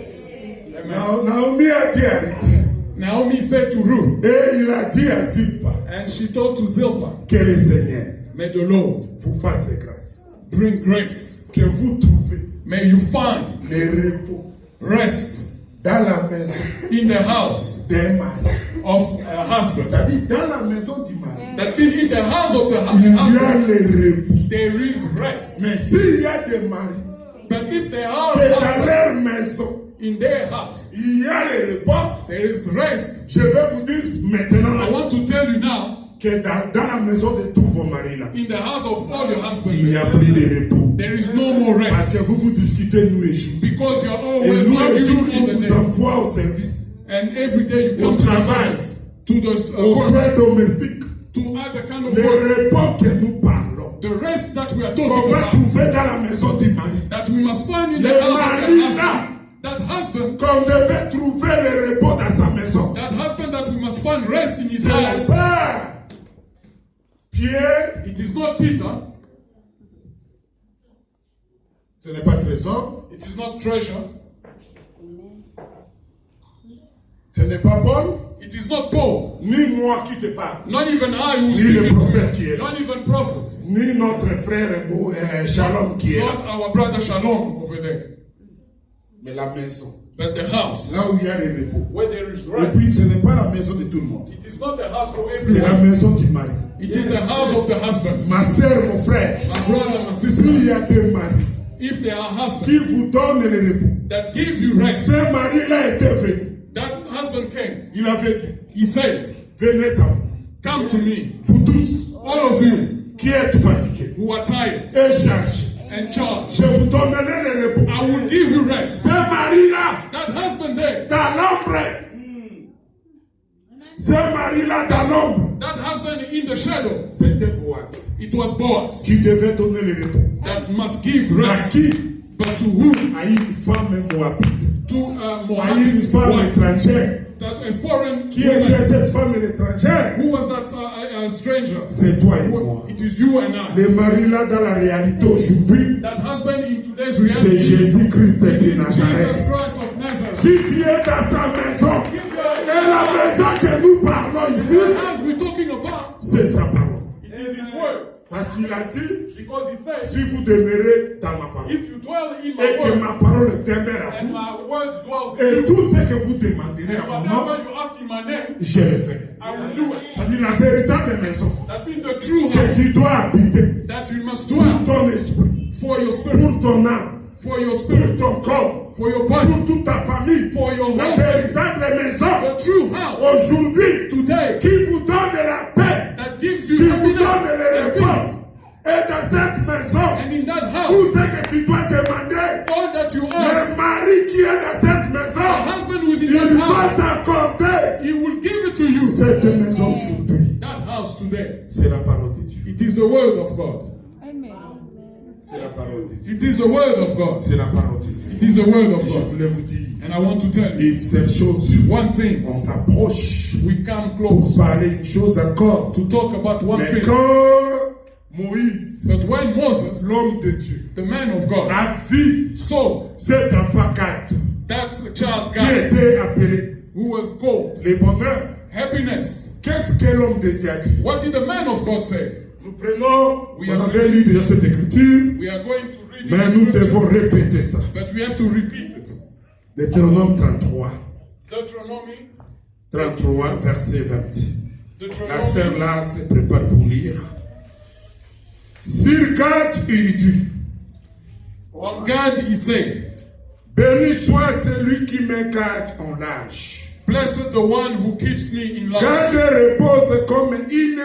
S1: Amen.
S2: Naomi a dit à Ruth,
S1: Naomi said to Ruth,
S2: et il a dit à Zilpa,
S1: and she told to Zilpah,
S2: que le Seigneur
S1: may the Lord
S2: vous fasse grâce,
S1: bring grace.
S2: que vous trouvez
S1: May you find
S2: le repos
S1: rest
S2: dans la maison
S1: in the house
S2: d'un mari.
S1: of a husband.
S2: C'est-à-dire dans la maison du mari,
S1: That means in the house of the
S2: il y a
S1: husband,
S2: le repos.
S1: there is rest.
S2: Mais s'il y a des maris
S1: But if there are
S2: que dans
S1: husbands
S2: leur maison,
S1: in their house,
S2: il y a le repos,
S1: there is rest.
S2: je vais vous dire maintenant
S1: I want to tell you now,
S2: que dans la maison de tous vos maris là,
S1: in the house of all your husbands,
S2: il n'y a plus de repos.
S1: there is no more
S2: Parce
S1: rest.
S2: que vous discutez nous et jour.
S1: Because you are
S2: Et
S1: always
S2: nous et jour,
S1: arguing all
S2: il
S1: the
S2: vous
S1: day.
S2: envoie au service,
S1: And every day you come
S2: au
S1: to the
S2: travail,
S1: service, to the
S2: aux
S1: work,
S2: soins domestiques.
S1: to other kind of
S2: Le
S1: work.
S2: repos que nous parlons,
S1: The rest that we are
S2: qu'on
S1: talking
S2: va
S1: about,
S2: trouver dans la maison du mari.
S1: that we must find in the
S2: Le
S1: house of
S2: mari
S1: the
S2: là,
S1: husband. That husband,
S2: qu'on devait trouver le repos dans sa maison.
S1: that husband that we must find rest in his
S2: C'est le
S1: house.
S2: Père. Pierre,
S1: It is not Peter,
S2: ce n'est pas trésor,
S1: it is not treasure,
S2: ce n'est pas Paul,
S1: It is not Paul.
S2: Ni moi qui te parle.
S1: Not even I who
S2: Ni
S1: speak
S2: le
S1: to
S2: prophète qui
S1: you.
S2: est là.
S1: Not even prophet.
S2: Ni notre frère Shalom qui est là.
S1: Not our brother Shalom over there.
S2: Mais la maison.
S1: But the house.
S2: Là où il y a le repos.
S1: Where there is
S2: Et
S1: rest.
S2: puis ce n'est pas la maison de tout le monde.
S1: It is not the house for
S2: C'est la
S1: everyone.
S2: maison du mari.
S1: It is the house of the husband.
S2: Ma soeur, mon frère.
S1: My brother, my sister.
S2: S'il y a des maris
S1: If there are
S2: qui
S1: husbands
S2: vous donnent le repos.
S1: that give you rest,
S2: Ce mari-là était venu.
S1: that husband came.
S2: Il avait dit,
S1: He said,
S2: venez à moi.
S1: come to me,
S2: Vous tous
S1: all of you
S2: qui êtes fatigués
S1: who are tired
S2: et chargés.
S1: and charged.
S2: Je vous donnerai le repos.
S1: I will give you rest.
S2: Ce mari-là,
S1: That husband there,
S2: dans l'ombre. Ce mari-là, dans l'ombre.
S1: that husband in the shadow,
S2: C'était Boaz
S1: it was Boaz
S2: qui devait donner le repos.
S1: that must give
S2: À
S1: rest.
S2: qui?
S1: But to whom?
S2: À une femme moabite.
S1: To
S2: À une
S1: Mohammed
S2: femme
S1: wife.
S2: étrangère.
S1: That a foreign
S2: Qui était
S1: woman.
S2: cette femme étrangère?
S1: Who was that stranger?
S2: C'est toi et moi.
S1: It is you and I.
S2: Le mari-là, dans la réalité aujourd'hui,
S1: That husband in today's
S2: c'est
S1: reality,
S2: Jésus-Christ
S1: it
S2: de
S1: is Jesus
S2: Nazareth.
S1: Christ of Nazareth.
S2: Si tu es dans sa maison, et la maison que nous parlons ici,
S1: The house we're talking about,
S2: c'est sa parole.
S1: it is his word.
S2: Parce qu'il a dit,
S1: Because he says,
S2: si vous demeurez dans ma parole,
S1: if you dwell in
S2: et
S1: my
S2: que
S1: word,
S2: ma parole demeure à
S1: and
S2: vous,
S1: my words dwells in
S2: et
S1: you,
S2: tout ce que vous demanderez
S1: and
S2: à mon nom,
S1: whatever you ask in my name,
S2: je le ferai.
S1: I will do it.
S2: C'est-à-dire la véritable maison
S1: That means the true
S2: que
S1: house
S2: tu dois habiter
S1: that you must
S2: pour
S1: dwell
S2: ton esprit,
S1: for your spirit,
S2: pour ton âme,
S1: for your
S2: pour
S1: spirit,
S2: ton corps,
S1: for your body,
S2: pour toute ta famille.
S1: for your
S2: La
S1: whole family.
S2: véritable maison
S1: The true house
S2: aujourd'hui
S1: today
S2: qui vous donne de la paix,
S1: that gives
S2: qui
S1: you
S2: vous donne
S1: happiness
S2: le
S1: and
S2: repos.
S1: peace.
S2: Et dans cette maison,
S1: And in that
S2: tout
S1: house,
S2: ce que tu dois demander,
S1: all that you ask,
S2: le mari qui est dans cette
S1: the
S2: maison,
S1: husband who is in
S2: il
S1: that
S2: va
S1: house,
S2: s'accorder.
S1: he will give it to you.
S2: Cette maison aujourd'hui,
S1: That house today,
S2: c'est la parole de Dieu.
S1: it is the word of God.
S3: Amen.
S2: C'est la parole de Dieu.
S1: It is the word of God.
S2: C'est la parole de Dieu.
S1: It is the word of
S2: Et je
S1: God.
S2: voulais vous dire
S1: And I want to tell you
S2: une seule chose.
S1: one thing.
S2: On s'approche
S1: We come
S2: pour
S1: close
S2: parler une chose encore.
S1: to talk about one
S2: Mais
S1: thing.
S2: quand Moïse,
S1: But when Moses,
S2: l'homme de Dieu,
S1: the man of God,
S2: a vu
S1: saw
S2: cet enfant Gad
S1: that child
S2: qui
S1: God
S2: était appelé
S1: who was called
S2: le bonheur,
S1: happiness,
S2: qu'est-ce que l'homme de Dieu a dit?
S1: what did the man of God say?
S2: Nous prenons,
S1: We
S2: on
S1: are
S2: avait lu déjà cette écriture,
S1: We are going to read
S2: mais
S1: it
S2: nous
S1: in
S2: devons
S1: scripture,
S2: répéter ça.
S1: but we have to repeat it.
S2: Deutéronome 33,
S1: Deuteronomy,
S2: 33, verset 20. La sœur
S1: Deuteronomy,
S2: là se prépare pour lire. Sur Gad, il dit,
S1: on God he said,
S2: béni soit celui qui me garde en large.
S1: blessed the one who keeps me in love,
S2: Gad repose comme une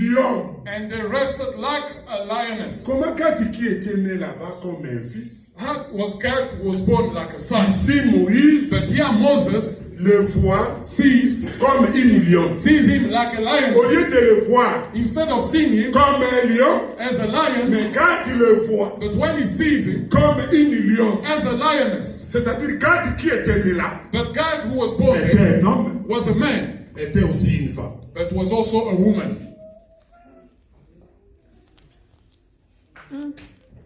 S2: lion.
S1: and they rested like a lioness.
S2: Comment Gad qui était né là-bas comme un fils?
S1: How was God was born like a son,
S2: Ici, Moïse
S1: but here Moses
S2: le voit
S1: sees
S2: comme une lion.
S1: him like a
S2: Au
S1: lioness.
S2: lieu de le voir
S1: Instead of seeing him
S2: comme un lion,
S1: as a lion,
S2: mais Gad le voit
S1: but when he sees him
S2: comme une lion.
S1: as a lioness,
S2: C'est-à-dire Gad qui était né là,
S1: but God who was born
S2: était
S1: there
S2: un homme,
S1: was a man,
S2: était aussi une femme.
S1: but was also a woman.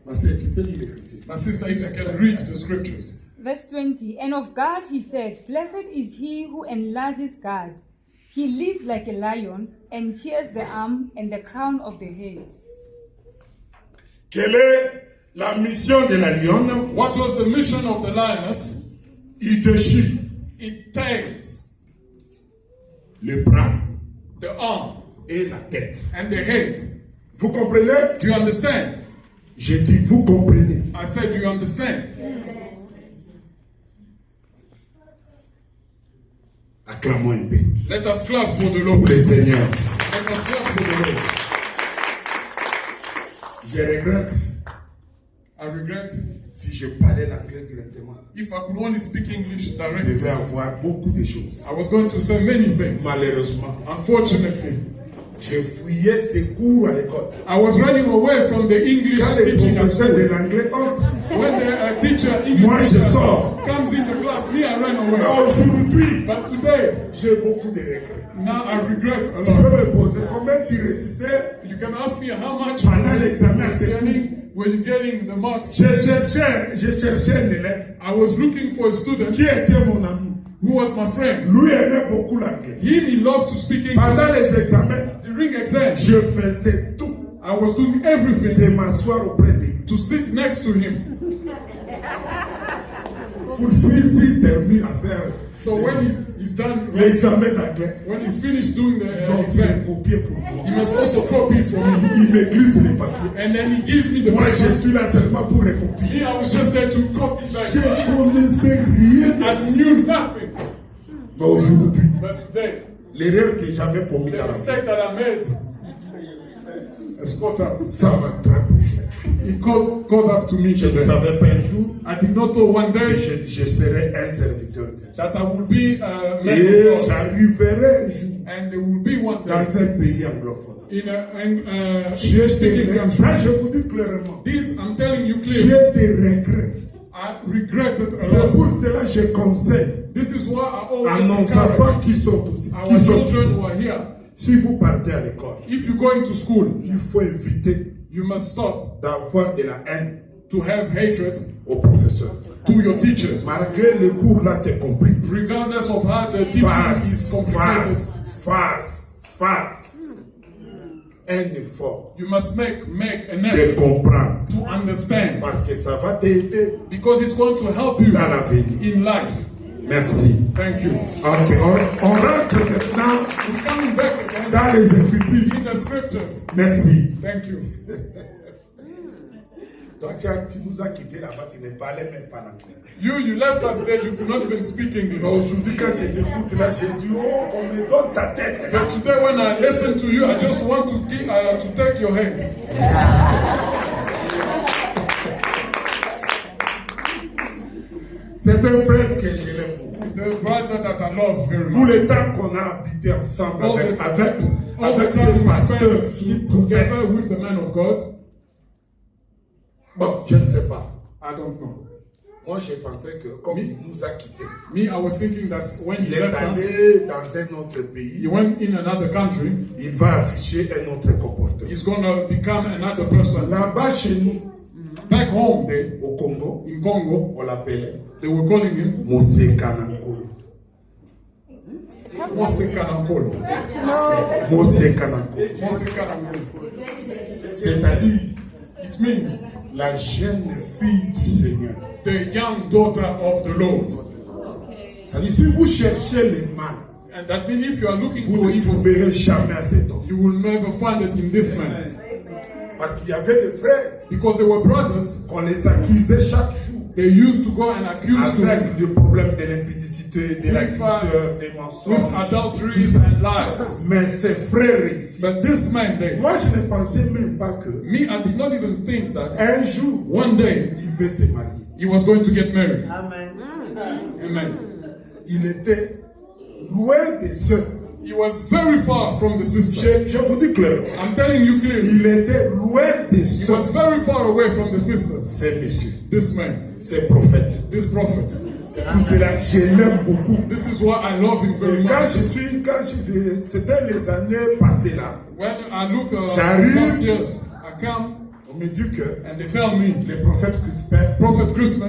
S2: Ma sœur, tu peux lire l'écriture.
S1: My sister, if you can read the scriptures.
S3: Verse 20. And of God he said, blessed is he who enlarges God. He lives like a lion and tears the arm and the crown of the head.
S2: Quelle est la mission de la lionne?
S1: What was the mission of the lioness?
S2: Il déchire
S1: It tears
S2: le bras
S1: the arm
S2: et la tête.
S1: and the head.
S2: Vous comprenez?
S1: Do you understand?
S2: J'ai dit, vous comprenez.
S1: I said, do you understand?
S2: Acclamons un peu.
S1: Let us clap for the
S2: Pour
S1: Lord.
S2: le Seigneur.
S1: Let us clap for the Lord.
S2: Je regrette
S1: I regret
S2: si je parlais l'anglais directement.
S1: if I could only speak English
S2: Je
S1: directly.
S2: devais avoir beaucoup de choses.
S1: I was going to say many things.
S2: Malheureusement,
S1: Unfortunately,
S2: je fouillais ces cours à l'école.
S1: I was running away from the English
S2: Quand le
S1: teaching at
S2: professeur de
S1: school.
S2: l'anglais entre,
S1: When the teacher,
S2: moi
S1: English
S2: je
S1: teacher,
S2: sors.
S1: comes in the class, me, I ran away.
S2: Aujourd'hui,
S1: But today,
S2: j'ai beaucoup de regrets.
S1: now I regret a
S2: Tu peux
S1: lot.
S2: me poser combien tu réussissais
S1: You can ask me how much
S2: pendant l'examen à ces cours.
S1: when you're getting the marks.
S2: Je cherchais un élève
S1: I was looking for a student
S2: qui était mon ami.
S1: who was my friend.
S2: Lui aimait beaucoup l'anglais.
S1: He loved to speak English.
S2: Pendant les examens,
S1: During exams,
S2: je faisais tout
S1: I was doing everything
S2: de m'asseoir auprès de lui.
S1: to sit next to him.
S2: Pour s'il termine à faire
S1: So when he's done,
S2: l'examen d'anglais,
S1: when he's finished doing the
S2: donc il
S1: exam,
S2: copier pour moi.
S1: he must also copy from me.
S2: Il me glisse les papiers.
S1: And then he gives me the
S2: Moi, je
S1: paper.
S2: suis là seulement pour recopier.
S1: Me, I was just there to copy
S2: Je
S1: back.
S2: connaissais rien.
S1: I knew nothing.
S2: Mais aujourd'hui,
S1: But today,
S2: l'erreur que j'avais commise
S1: the
S2: dans la vie,
S1: mistake that I made has caught up.
S2: ça m'attrape aujourd'hui.
S1: It caught up to me
S2: Je ne
S1: today.
S2: savais pas un jour
S1: I did not know one
S2: que
S1: day
S2: je serais un serviteur de Dieu.
S1: that I would be a man
S2: Et
S1: of God.
S2: j'arriverai un jour
S1: And there will be one day
S2: dans un pays anglophone.
S1: in a
S2: J'ai
S1: speaking
S2: des
S1: country.
S2: ça je vous dis clairement.
S1: This, I'm telling you clearly,
S2: J'ai des regrets.
S1: I regret it a
S2: C'est pour
S1: lot.
S2: cela que je conseille
S1: This is why I
S2: à
S1: always
S2: nos
S1: encourage
S2: enfants qui sont aussi.
S1: our children who are here.
S2: Si vous partez à l'école,
S1: If you're going to school,
S2: il faut éviter
S1: you must stop
S2: d'avoir de la haine
S1: to have hatred
S2: aux professeurs.
S1: to your teachers.
S2: Malgré le cours là, t'es compris.
S1: Regardless of how the teaching is complicated,
S2: Face. Un effort
S1: you must make an
S2: de
S1: effort
S2: comprendre.
S1: to understand,
S2: Parce que ça va t'aider
S1: because it's going to help you
S2: dans l'avenir.
S1: in life.
S2: Merci.
S1: Thank you.
S2: Ok, on rentre maintenant
S1: We're coming back again
S2: dans les Écritures.
S1: in the scriptures.
S2: Merci.
S1: Thank you.
S2: Toi, tu nous as quittés là-bas, tu ne parlais même pas l'anglais.
S1: You left us there, you could not even speak English.
S2: Mais aujourd'hui, quand je t'écoute là, j'ai dit, oh, on me donne ta tête.
S1: But today when I listen to you, I just want to take your hand.
S2: C'est un frère que je l'aime beaucoup.
S1: It's a brother that I love very
S2: Tout
S1: much.
S2: le temps qu'on a habité ensemble
S1: All
S2: avec
S1: the
S2: ces
S1: time we
S2: pasteurs
S1: spent
S2: qui pouvaient.
S1: together with the man of God,
S2: Bon, je ne sais pas.
S1: I don't know.
S2: Moi, j'ai pensé que comme il nous a quittés,
S1: Me, I was thinking that when
S2: il
S1: he
S2: est
S1: left us,
S2: allé dans un autre
S1: he
S2: pays,
S1: went in another country,
S2: il va afficher un autre comportement.
S1: he's going to become another person.
S2: Là-bas, chez nous,
S1: Back home there,
S2: au Congo,
S1: in Congo,
S2: on l'appelait
S1: they were calling him
S2: Mose Kanankolo.
S1: Mose Kanankolo.
S2: Mose Kanankolo.
S1: Mose Kanankolo.
S2: C'est-à-dire
S1: It means
S2: la jeune fille du Seigneur.
S1: the young daughter of the Lord.
S2: C'est-à-dire, si vous cherchez le mal,
S1: And that means if you are looking
S2: vous
S1: for
S2: ne
S1: evil,
S2: trouverez jamais à cet homme.
S1: you will never find it in this man.
S2: Parce qu'il y avait des frères
S1: Because they were brothers,
S2: qu'on les accusait chaque jour
S1: they used to go and accuse to him
S2: avec des problèmes de l'impudicité, de la
S1: With,
S2: culture, des
S1: with
S2: mensonges.
S1: adulteries and lies.
S2: Mais ces frères ici,
S1: But this man there,
S2: moi je ne pensais même pas que
S1: me, I did not even think that
S2: un jour,
S1: one day
S2: il peut se marier.
S1: he was going to get married.
S4: Amen.
S1: Amen.
S2: Il était loin des sœurs.
S1: He was very far from the sister.
S2: Je vous dis clairement,
S1: I'm telling you clearly,
S2: il était loin des
S1: he
S2: sœurs.
S1: was very far away from the sisters.
S2: C'est monsieur,
S1: This man,
S2: c'est prophète.
S1: this prophet.
S2: C'est pour cela que je l'aime beaucoup.
S1: This is why I love him very
S2: Et
S1: much.
S2: c'était les années passées là,
S1: When I look
S2: J'arrive.
S1: past years, I come
S2: on me dit que
S1: and they tell me,
S2: le prophète Crispin
S1: Prophet Christmas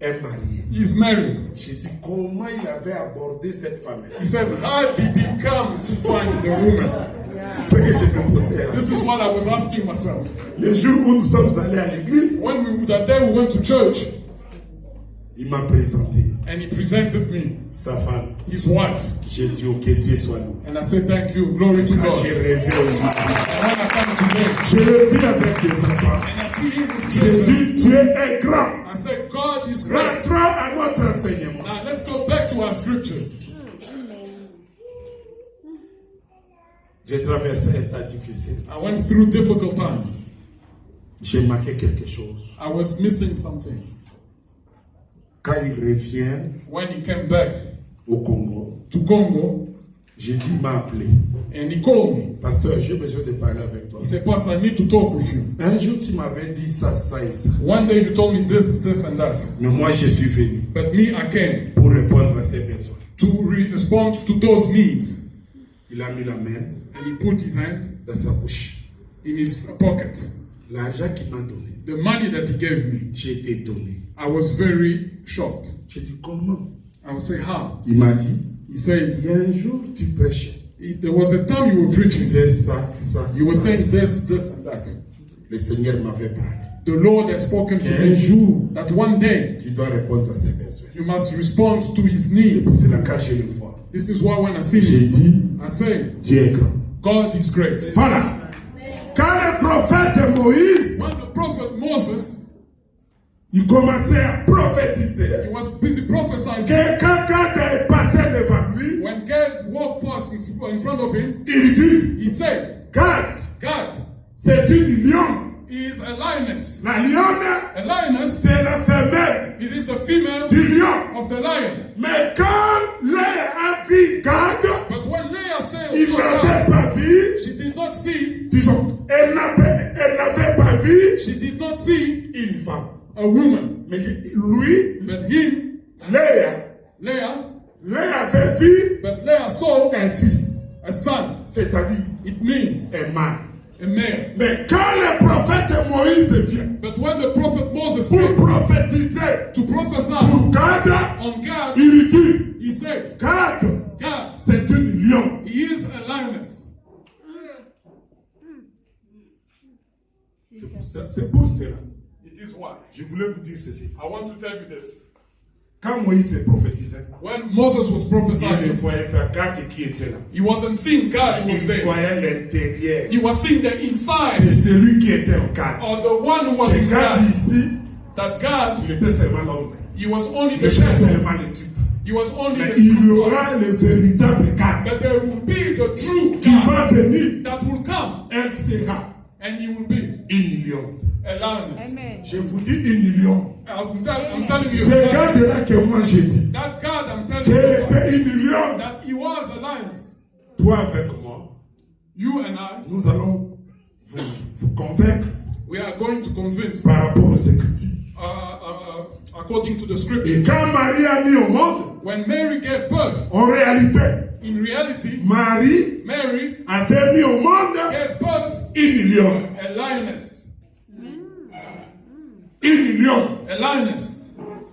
S2: est marié.
S1: is married.
S2: J'ai dit comment il avait abordé cette femme.
S1: He says, how did he come to find the woman?
S2: C'est que je me posais là.
S1: This is what I was asking myself.
S2: Le jour où nous sommes allés à l'église,
S1: That day we went to church
S2: il m'a présenté
S1: and he presented me
S2: sa femme.
S1: his wife.
S2: J'ai dit ok, Dieu soit loué.
S1: And I said, thank you, glory to
S2: Quand j'ai
S1: God.
S2: rêvé aujourd'hui,
S1: And when I come today
S2: je le vis avec des enfants.
S1: and I see him with
S2: J'ai
S1: children,
S2: dit Dieu est grand.
S1: I said, God is great.
S2: Rentrons à notre enseignement.
S1: Now let's go back to our scriptures.
S2: J'ai traversé un temps difficile.
S1: I went through difficult times.
S2: J'ai manqué quelque chose.
S1: I was missing some things.
S2: Quand il revient
S1: When he came back
S2: au Congo,
S1: to Congo
S2: j'ai dit, il m'a appelé.
S1: and he called me,
S2: Pasteur, j'ai besoin de parler avec toi.
S1: he said, Pastor, I need to talk with you.
S2: Un jour, tu m'avais dit ça, ça et ça.
S1: One day you told me this, this and that.
S2: Mais moi, je suis venu
S1: But me, I came
S2: pour répondre à ses besoins.
S1: to respond to those needs.
S2: Il a mis la main
S1: And he put his hand
S2: dans sa bouche.
S1: in his pocket.
S2: L'argent qu'il m'a donné,
S1: The money that he gave me,
S2: j'ai été donné.
S1: I was very shocked.
S2: J'ai dit, comment?
S1: I will say, how?
S2: Il m'a dit,
S1: He said,
S2: il y a un jour tu prêchais.
S1: there was a time you were
S2: Tu
S1: preaching.
S2: disais ça, ça,
S1: You were
S2: ça,
S1: saying
S2: ça.
S1: this and that.
S2: Le Seigneur m'avait parlé.
S1: The Lord has spoken to
S2: Qu'un
S1: me
S2: jour,
S1: that one day
S2: tu dois répondre à ses besoins.
S1: you must respond to his needs.
S2: C'est la cas je le vois.
S1: This is why when I see
S2: J'ai
S1: him,
S2: dit,
S1: I say,
S2: Dieu est grand.
S1: God is great.
S2: Voilà. Quand le prophète Moïse,
S1: When the prophet Moses,
S2: il commençait à prophétiser,
S1: he was busy prophesying.
S2: que quand Gad est passé devant lui,
S1: When God walked past in front of him,
S2: il dit,
S1: he said,
S2: Gad,
S1: God
S2: c'est une lionne.
S1: is a lioness.
S2: La lionne,
S1: A lioness,
S2: c'est la femelle
S1: it is the female
S2: du lion.
S1: of the lion.
S2: Mais quand Léa a vu Gad,
S1: But when Leah said,
S2: il
S1: saw
S2: n'avait
S1: God,
S2: pas vu,
S1: she did not see,
S2: disons, elle n'avait pas vu
S1: she did not see
S2: une femme.
S1: a woman.
S2: Mais lui,
S1: But him,
S2: Léa
S1: Leah,
S2: avait vu
S1: but Leah saw
S2: un fils,
S1: a son.
S2: c'est-à-dire
S1: It means
S2: un mâle.
S1: a male.
S2: Mais quand le prophète Moïse vient
S1: But when the prophet Moses
S2: pour
S1: came
S2: prophétiser
S1: to prophesy
S2: pour Gad,
S1: on God,
S2: il dit,
S1: he said,
S2: Gad,
S1: God,
S2: c'est une lion.
S1: he is a lioness.
S2: C'est pour cela.
S1: It is why.
S2: Je voulais vous dire ceci.
S1: I want to tell you this.
S2: Quand Moïse prophétisait,
S1: When Moses was
S2: il ne
S1: prophesying,
S2: voyait pas Gad qui était là.
S1: he wasn't seeing God who was
S2: Il
S1: there.
S2: voyait l'intérieur
S1: He was seeing the
S2: de
S1: inside
S2: celui qui était en Gad.
S1: of the one who was
S2: Que
S1: in
S2: Gad
S1: God.
S2: ici,
S1: That God,
S2: il était seulement l'ombre.
S1: he was only
S2: Il
S1: the
S2: était
S1: shadow.
S2: seulement le type.
S1: He was only
S2: Mais
S1: the
S2: il y
S1: true God.
S2: aura le véritable Gad
S1: But there will be the true
S2: qui
S1: God
S2: va venir.
S1: that will come,
S2: Elle sera
S1: and he will be
S2: une lion.
S1: a lioness.
S3: Amen.
S2: Je vous dis une lion.
S1: I'm telling you,
S2: C'est Gad-là que moi j'ai dit.
S1: that God, I'm telling
S2: Qu'elle
S1: you,
S2: était une lion.
S1: that he was a lioness.
S2: Toi avec moi,
S1: You and I,
S2: nous allons vous convaincre
S1: we are going to convince,
S2: par rapport aux Écritures.
S1: according to the
S2: Et
S1: scripture.
S2: quand Marie a mis au monde,
S1: When Mary gave birth,
S2: en réalité,
S1: in reality,
S2: Marie
S1: Mary
S2: avait mis au monde
S1: gave birth
S2: une lion.
S1: a lioness.
S2: Une lion.
S1: A lioness.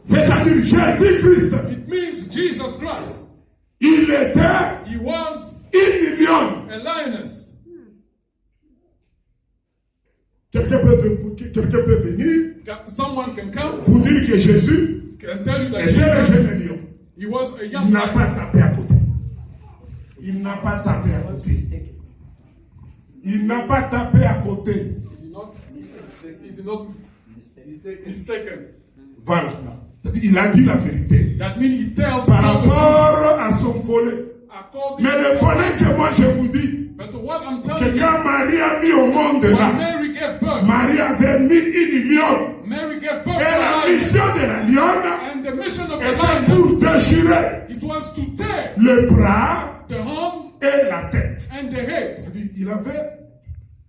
S2: C'est-à-dire Jésus-Christ.
S1: It means Jesus Christ.
S2: Il était
S1: He was
S2: une lion.
S1: a lioness.
S2: Quelqu'un peut venir
S1: Someone can come
S2: vous dire que Jésus
S1: and tell you that
S2: était un
S1: Jesus,
S2: jeune lion.
S1: he was a
S2: Il
S1: young
S2: n'a pas
S1: lion.
S2: tapé à côté. Il n'a pas tapé à côté. Il n'a pas tapé à côté.
S1: He did not mistaken.
S2: Voilà. Il a dit la vérité.
S1: That means he told
S2: Par
S1: the truth.
S2: rapport à son volet.
S1: According
S2: Mais le
S1: to
S2: volet que moi je vous dis,
S1: but what I'm
S2: que
S1: telling you,
S2: quand Marie a mis au monde
S1: when
S2: là,
S1: Mary gave birth,
S2: Marie avait mis une lion.
S1: Mary gave birth
S2: Et
S1: to
S2: la
S1: a lioness.
S2: mission de la lionne
S1: And the mission of the
S2: était pour
S1: lioness,
S2: déchirer
S1: it was to tear
S2: le bras
S1: the arm
S2: et la tête.
S1: and the head.
S2: C'est-à-dire, il avait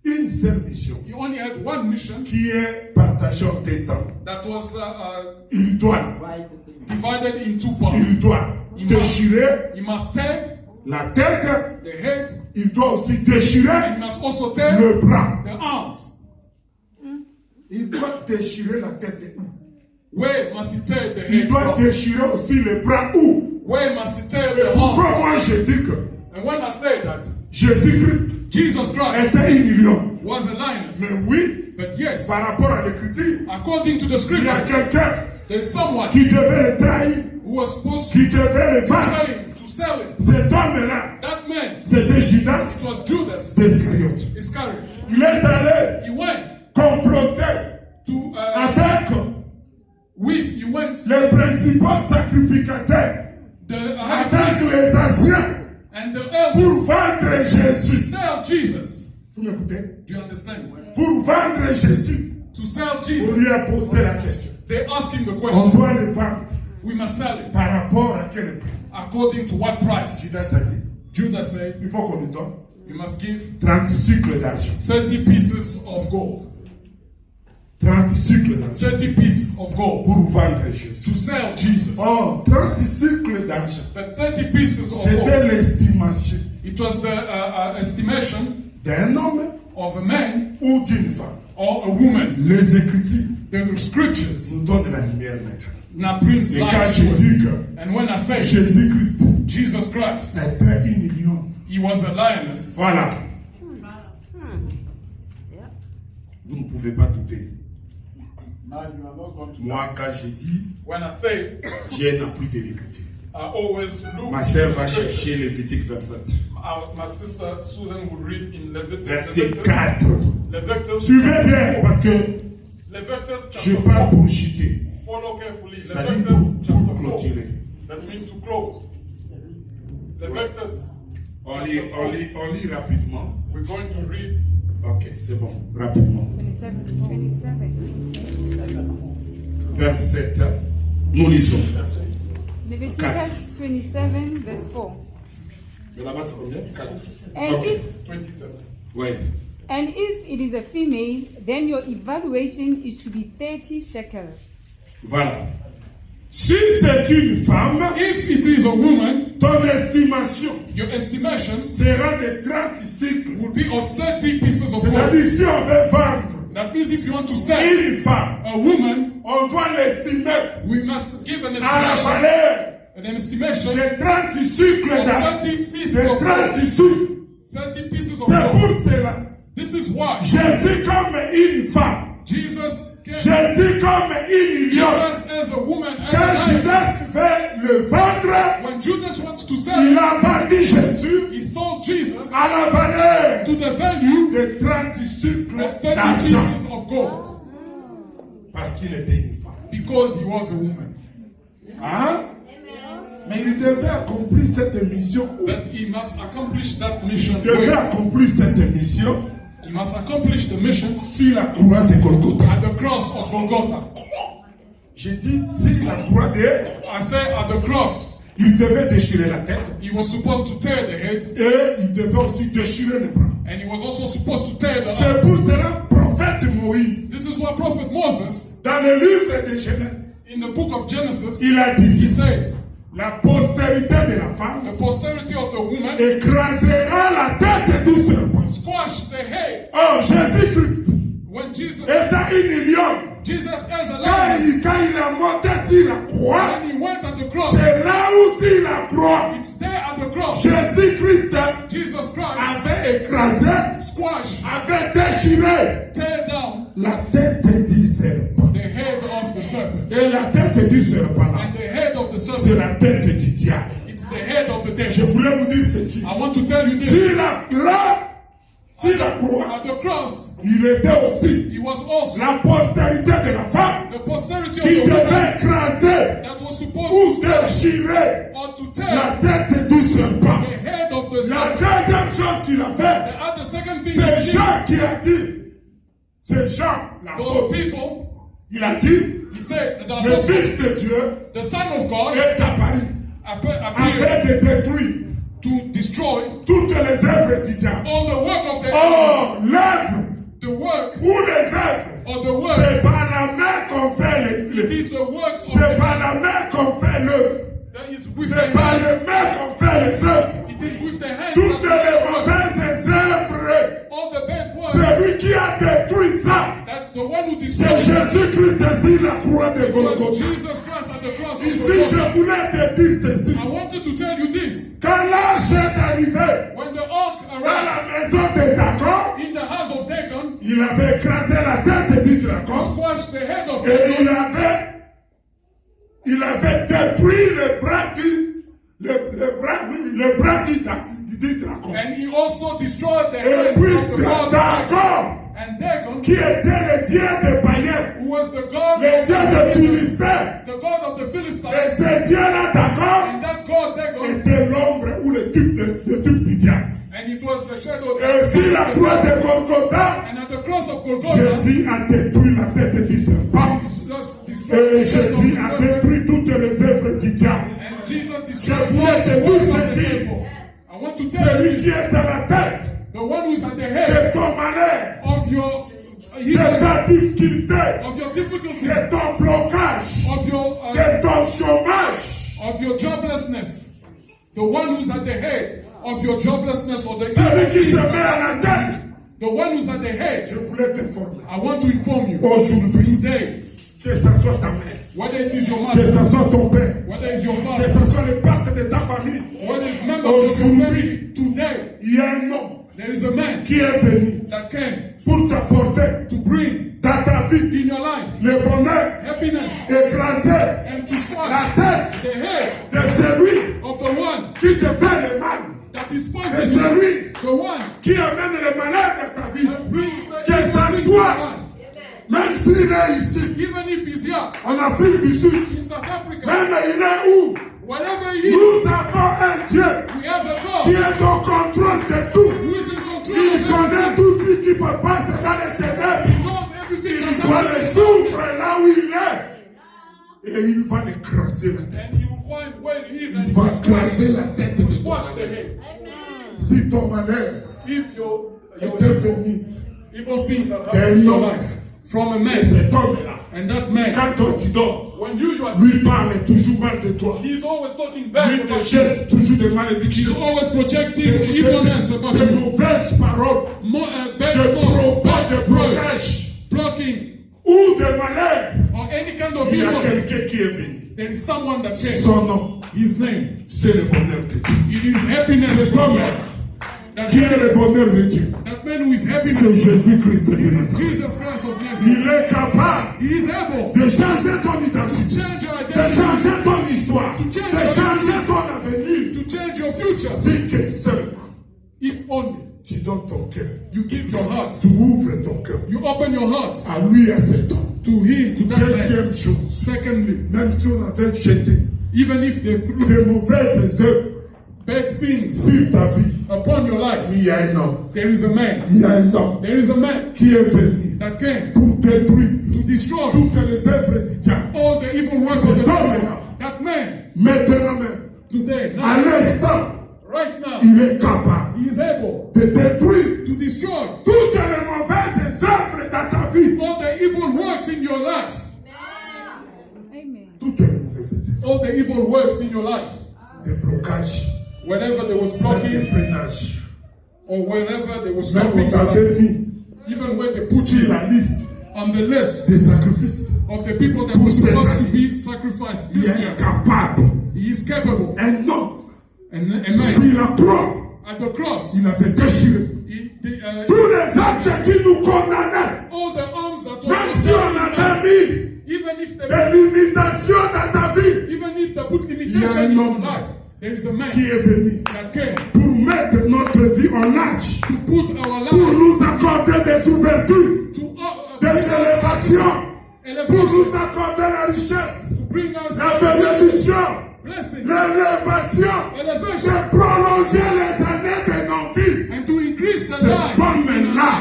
S2: une seule mission
S1: He only had one mission
S2: qui est partagée en deux temps.
S1: that was
S2: Il doit
S1: divided in two parts.
S2: Il doit déchirer
S1: He must tear
S2: la tête.
S1: the head
S2: Il doit aussi
S1: and
S2: déchirer
S1: he must also tear
S2: le bras.
S1: the arms.
S2: Il doit déchirer la tête où?
S1: Where must he tear the
S2: Il
S1: head
S2: doit
S1: from?
S2: déchirer aussi le bras où?
S1: Where must he tear the arm?
S2: Pourquoi moi je dis que
S1: And when I say that,
S2: Jésus-Christ
S1: Jesus Christ
S2: était une lion?
S1: was a lioness.
S2: Mais oui,
S1: But yes,
S2: par rapport à l'écriture,
S1: according to the
S2: il y a
S1: scripture,
S2: quelqu'un
S1: there's someone
S2: qui devait le trahir,
S1: who was supposed
S2: qui
S1: to
S2: devait le vendre.
S1: try him, to sell him.
S2: Cet homme-là,
S1: That man,
S2: c'était Judas
S1: it was Judas
S2: d'Iscariote.
S1: Iscariot.
S2: Il est allé
S1: He went
S2: comploter
S1: to
S2: avec
S1: he went
S2: les principaux sacrificateurs,
S1: the high
S2: avec
S1: priest
S2: les anciens,
S1: and the
S2: pour
S1: elders
S2: vendre
S1: to
S2: Jésus.
S1: sell Jesus.
S2: Vous m'écoutez?
S1: Do you understand?
S2: Pour vendre Jésus,
S1: To sell
S2: on
S1: Jesus,
S2: lui a posé la question.
S1: they asked him the
S2: On
S1: question.
S2: doit le vendre
S1: We must sell him.
S2: par rapport à quel prix?
S1: According to what price?
S2: Judas a dit,
S1: Judas said,
S2: il faut qu'on lui donne
S1: you must give
S2: 30 cycles d'argent.
S1: 30 pieces of gold.
S2: 30 cycles d'argent
S1: 30 pieces of gold
S2: pour vendre Jésus.
S1: to sell Jesus.
S2: Oh, 30 cycles d'argent.
S1: But 30 pieces of
S2: C'était
S1: gold,
S2: l'estimation
S1: it was the estimation
S2: d'un homme
S1: of a man
S2: ou d'une femme.
S1: or a woman.
S2: Les Écritures
S1: The scriptures
S2: nous donnent la lumière maintenant.
S1: Now brings
S2: Et quand
S1: life
S2: je
S1: to
S2: dis
S1: it.
S2: que
S1: And when I say
S2: Jésus-Christ
S1: Jesus Christ,
S2: était une lion,
S1: he was a lioness,
S2: voilà. Vous ne pouvez pas douter.
S1: now you are not going to.
S2: Moi, quand je dis,
S1: When I say,
S2: j'ai un appui de l'écriture.
S1: I always look.
S2: Ma sœur va chercher Lévitique 27,
S1: My sister Susan will read in
S2: verset
S1: Leviticus.
S2: 4.
S1: Leviticus.
S2: Suivez bien, parce que
S1: Leviticus
S2: je
S1: chapter
S2: parle
S1: 4.
S2: pour chuter.
S1: Follow carefully.
S2: C'est-à-dire
S1: Leviticus
S2: pour
S1: chapter 4.
S2: clôturer.
S1: That means to close. Leviticus.
S2: On lit rapidement.
S1: We're going to read
S2: Ok, c'est bon, rapidement.
S3: 27.
S2: Verset 7. Nous lisons.
S3: Leviticus 27, verse 4.
S2: Mais là-bas, c'est combien?
S3: And
S2: Okay.
S1: 27.
S2: Oui.
S3: and if it is a female, then your evaluation is to be 30 shekels.
S2: Voilà. Si c'est une femme,
S1: If it is a woman,
S2: ton estimation
S1: your estimation
S2: sera de 30 cycles.
S1: would be of 30 pieces of gold.
S2: C'est-à-dire, si on veut vendre
S1: That means if you want to sell
S2: une femme,
S1: a woman,
S2: on doit l'estimer
S1: we must give an
S2: à la
S1: estimation.
S2: valeur
S1: An estimation
S2: de 30 cycles
S1: of
S2: d'argent.
S1: 30 pieces
S2: De
S1: of
S2: 30
S1: gold.
S2: cycles.
S1: 30 pieces of
S2: C'est
S1: gold.
S2: pour cela.
S1: This is why
S2: Jésus comme une femme.
S1: Jesus came.
S2: Jésus comme une lion.
S1: Jesus as a woman, as
S2: Quand
S1: a lion.
S2: Judas veut le vendre,
S1: When Judas wants to sell,
S2: il a vendu Jésus
S1: he sold Jesus
S2: à la valeur
S1: to the value
S2: de 30 cycles
S1: of 30
S2: d'argent.
S1: pieces of gold
S2: Parce qu'il était une femme.
S1: because he was a woman.
S2: Hein? Mais il devait accomplir cette mission.
S1: That he must accomplish that mission.
S2: Il devait accomplir cette mission
S1: He must accomplish the mission
S2: sur la croix de Golgotha.
S1: at the cross of Golgotha.
S2: J'ai dit sur la croix de...
S1: I say at the cross,
S2: Il devait déchirer la tête
S1: he was supposed to tear the head
S2: et il devait aussi déchirer les bras.
S1: and he was also supposed to tear the arm.
S2: C'est pour cela prophète Moïse,
S1: This is why Prophet Moses,
S2: dans le livre de Genèse,
S1: in the book of Genesis,
S2: il a dit
S1: he
S2: ceci.
S1: said,
S2: La postérité de la femme
S1: the posterity of the woman
S2: écrasera la tête du serpent.
S1: squashed the head.
S2: Or, Jésus-Christ
S1: When Jesus,
S2: était une lion.
S1: Jesus as a lion,
S2: Quand il a monté sur la croix,
S1: when he went at the cross,
S2: c'est là où sur la croix,
S1: it's there at the cross.
S2: Jésus-Christ
S1: Jesus Christ
S2: avait écrasé,
S1: squashed,
S2: avait déchiré
S1: tear down
S2: la tête du serpent.
S1: the head of the serpent.
S2: Et la tête du serpent là,
S1: And the head of the
S2: c'est
S1: serpent,
S2: la tête du diable.
S1: it's the head of the
S2: Je
S1: devil.
S2: voulais vous dire ceci.
S1: I want to tell you this.
S2: Sur la croix,
S1: At the cross,
S2: il était aussi
S1: he was also
S2: la postérité de la femme
S1: the posterity
S2: qui
S1: of the woman
S2: devait écraser
S1: that was supposed
S2: ou
S1: to squash
S2: déchirer
S1: or to
S2: la
S1: tear
S2: tête du serpent.
S1: the head of the
S2: La
S1: serpent.
S2: deuxième chose qu'il a fait,
S1: And the second thing
S2: c'est
S1: is
S2: Jean qui a dit, c'est Jean,
S1: those
S2: l'apôtre,
S1: people,
S2: il a dit,
S1: he said, the
S2: le
S1: apostle,
S2: Fils de Dieu
S1: the Son of God
S2: est apparu
S1: appeared
S2: afin de détruire
S1: to destroy
S2: toutes les œuvres du diable.
S1: all the work of the
S2: Or, l'œuvre
S1: the work
S2: ou les œuvres,
S1: or the
S2: c'est
S1: works.
S2: par la main qu'on fait
S1: It is the works of
S2: c'est
S1: the
S2: par la main qu'on fait l'œuvre.
S1: that is with the
S2: C'est par
S1: hands.
S2: les mains qu'on fait les œuvres.
S1: It is with the hands.
S2: Toutes
S1: that
S2: les
S1: we work.
S2: mauvaises œuvres,
S1: All the bad works.
S2: c'est lui qui a détruit ça.
S1: That the one who
S2: C'est
S1: destroyed
S2: Jésus-Christ sur la croix de
S1: it was
S2: Golgotha.
S1: Jesus Christ at the cross of
S2: Ici,
S1: Golgotha.
S2: je voulais te dire ceci.
S1: I wanted to tell you this.
S2: Quand l'arche est arrivée
S1: When the ark
S2: dans
S1: arrived
S2: la maison de Dagon,
S1: in the house of Dagon,
S2: il avait écrasé la tête du dragon
S1: squashed the head of
S2: et
S1: Dagon,
S2: il avait détruit le bras du dragon.
S1: and he also destroyed the
S2: Et
S1: hands
S2: puis
S1: of the god of Dagon.
S2: Dagon,
S1: And Dagon,
S2: qui était le dieu des païens,
S1: who was the god
S2: le
S1: of
S2: dieu
S1: the
S2: des
S1: Philistines,
S2: Philistins,
S1: the god of the Philistines,
S2: et ce dieu-là, Dagon,
S1: and that god Dagon,
S2: était l'ombre ou le type du diable.
S1: and it was the shadow
S2: Et sur la croix de Golgotha,
S1: and at the cross of Golgotha,
S2: Jésus a détruit la tête du serpent.
S1: Jesus
S2: Et
S1: destroyed the head of
S2: Jésus
S1: the
S2: a
S1: serpent,
S2: détruit toutes les œuvres du diable.
S1: and Jesus
S2: Je
S1: destroyed all
S2: voulais te
S1: the
S2: dire
S1: works of the
S2: ceci.
S1: devil. I want to tell
S2: Celui
S1: you
S2: qui
S1: this.
S2: est à la tête
S1: The one who is at the head
S2: de ton malheur,
S1: of your
S2: de ta difficulté,
S1: of your difficulties,
S2: de ton blocage, de ton chômage,
S1: of your joblessness, the one who's at the head of your joblessness or the
S2: celui qui se met à la tête.
S1: the one who's at the head.
S2: Je voulais t'informer.
S1: I want to inform you
S2: Aujourd'hui,
S1: today,
S2: que ce soit ta mère,
S1: whether it is your
S2: que
S1: mother,
S2: ce soit ton père,
S1: whether it's your
S2: que
S1: father,
S2: ce soit les parts de ta famille,
S1: whether it's members of your
S2: aujourd'hui,
S1: family, today,
S2: il y a un homme
S1: there is a man
S2: qui est venu
S1: that came
S2: pour t'apporter
S1: to bring
S2: dans ta vie
S1: in your life
S2: le bonheur,
S1: happiness
S2: écraser
S1: and to
S2: la
S1: squash
S2: tête
S1: the head
S2: de celui
S1: of the one
S2: qui te fait le mal,
S1: that is
S2: de
S1: pointing you,
S2: celui
S1: the one
S2: qui amène le malheur dans ta vie.
S1: that brings
S2: Que ça
S1: evil into your
S2: soit,
S1: life.
S2: même s'il est ici,
S1: Even if he's here
S2: en Afrique du Sud,
S1: in South Africa,
S2: même il est où,
S1: wherever he is,
S2: nous avons un Dieu
S1: we have a
S2: qui
S1: God
S2: est au contrôle de tout.
S1: who is in control
S2: Il
S1: of
S2: connaît
S1: everything.
S2: tout ce qui peut passer dans les ténèbres.
S1: He knows everything
S2: Il
S1: that's
S2: doit le
S1: happening.
S2: souffre là où il est. Et il va l'écraser la tête.
S1: And he will find where he is and
S2: Il
S1: he
S2: va
S1: will
S2: écraser la tête de ton
S1: squash the
S2: malheur.
S1: head.
S2: Si ton malheur
S1: If your
S2: était venu
S1: evil thing that
S2: d'un
S1: happened in your
S2: homme,
S1: life from a
S2: et
S1: man,
S2: cet homme-là,
S1: and that man,
S2: quand toi tu dors,
S1: when you are
S2: lui parle toujours mal de toi.
S1: he's always talking bad
S2: Lui te
S1: about you.
S2: jette toujours des
S1: He's
S2: malédictions.
S1: always projecting evilness about
S2: De
S1: you.
S2: mauvaises paroles,
S1: Bad
S2: de
S1: thoughts, bad
S2: de
S1: words,
S2: blocage
S1: blocking,
S2: ou de malheur.
S1: or any kind of
S2: Il y a
S1: evil.
S2: quelqu'un qui est venu.
S1: There is someone that came.
S2: Son nom,
S1: His name.
S2: c'est le bonheur de Dieu.
S1: It is happiness
S2: C'est
S1: from
S2: toi,
S1: God. That
S2: qui est le
S1: happiness,
S2: bonheur de Dieu?
S1: that man who is
S2: C'est
S1: happiness.
S2: Jésus-Christ de
S1: It is
S2: Nazareth.
S1: Jesus Christ of Nazareth.
S2: Il est capable
S1: He is able
S2: de changer ton
S1: to
S2: identité,
S1: change your
S2: de
S1: identity,
S2: changer ton histoire,
S1: To change
S2: de
S1: your
S2: changer
S1: history.
S2: ton avenir.
S1: to change your future.
S2: Si que seulement
S1: If only
S2: tu donnes ton cœur,
S1: you give your heart,
S2: tu ouvres ton cœur
S1: you open your heart
S2: à lui, à cet homme.
S1: to him, to that man.
S2: Deuxième chose,
S1: Secondly,
S2: même si on avait jeté
S1: even if they threw
S2: de mauvaises œuvres
S1: bad things
S2: sur ta vie,
S1: upon your life,
S2: il y a un homme,
S1: there is a man.
S2: il y a un homme
S1: There is a man
S2: qui est venu
S1: that came
S2: pour détruire
S1: to destroy
S2: toutes les œuvres du diable.
S1: all the evil works of the
S2: Cet homme
S1: devil.
S2: là,
S1: That man,
S2: maintenant même,
S1: today,
S2: à
S1: now,
S2: l'instant,
S1: right now,
S2: il est capable
S1: he is able
S2: de détruire
S1: to destroy
S2: toutes les mauvaises œuvres dans ta vie.
S1: all the evil works in your life.
S3: Amen.
S2: Toutes les mauvaises œuvres.
S1: All the evil works in your life.
S2: Des blocages,
S1: Wherever there was
S2: des
S1: blocking
S2: freinages.
S1: or wherever there was
S2: Même
S1: stopping
S2: on
S1: your life,
S2: t'avait mis
S1: even when they put
S2: sur
S1: you
S2: la liste
S1: on the list
S2: des sacrifices.
S1: of the people that were supposed to be sacrificed
S2: Il
S1: this
S2: est
S1: year,
S2: capable.
S1: he is capable.
S2: Un homme,
S1: And a man
S2: sur la croix,
S1: at the cross,
S2: il avait déchiré tous les actes qui nous condamnaient.
S1: all the arms that was
S2: Même si on
S1: concerning
S2: avait
S1: us,
S2: mis
S1: even if they
S2: des limitations dans ta vie,
S1: even if they put
S2: Il y a
S1: limitation
S2: un
S1: in your
S2: homme
S1: life, there is a man
S2: qui est venu
S1: that came
S2: pour mettre notre vie en marche,
S1: to put our
S2: pour
S1: life
S2: nous accorder des ouvertures,
S1: to
S2: des
S1: bring us
S2: élévations, pour
S1: elevation,
S2: nous accorder la richesse,
S1: to bring us
S2: la bénédiction,
S1: blessing,
S2: l'élévation,
S1: elevation,
S2: de prolonger les années de nos vies.
S1: and to increase the
S2: Cet
S1: life.
S2: homme-là,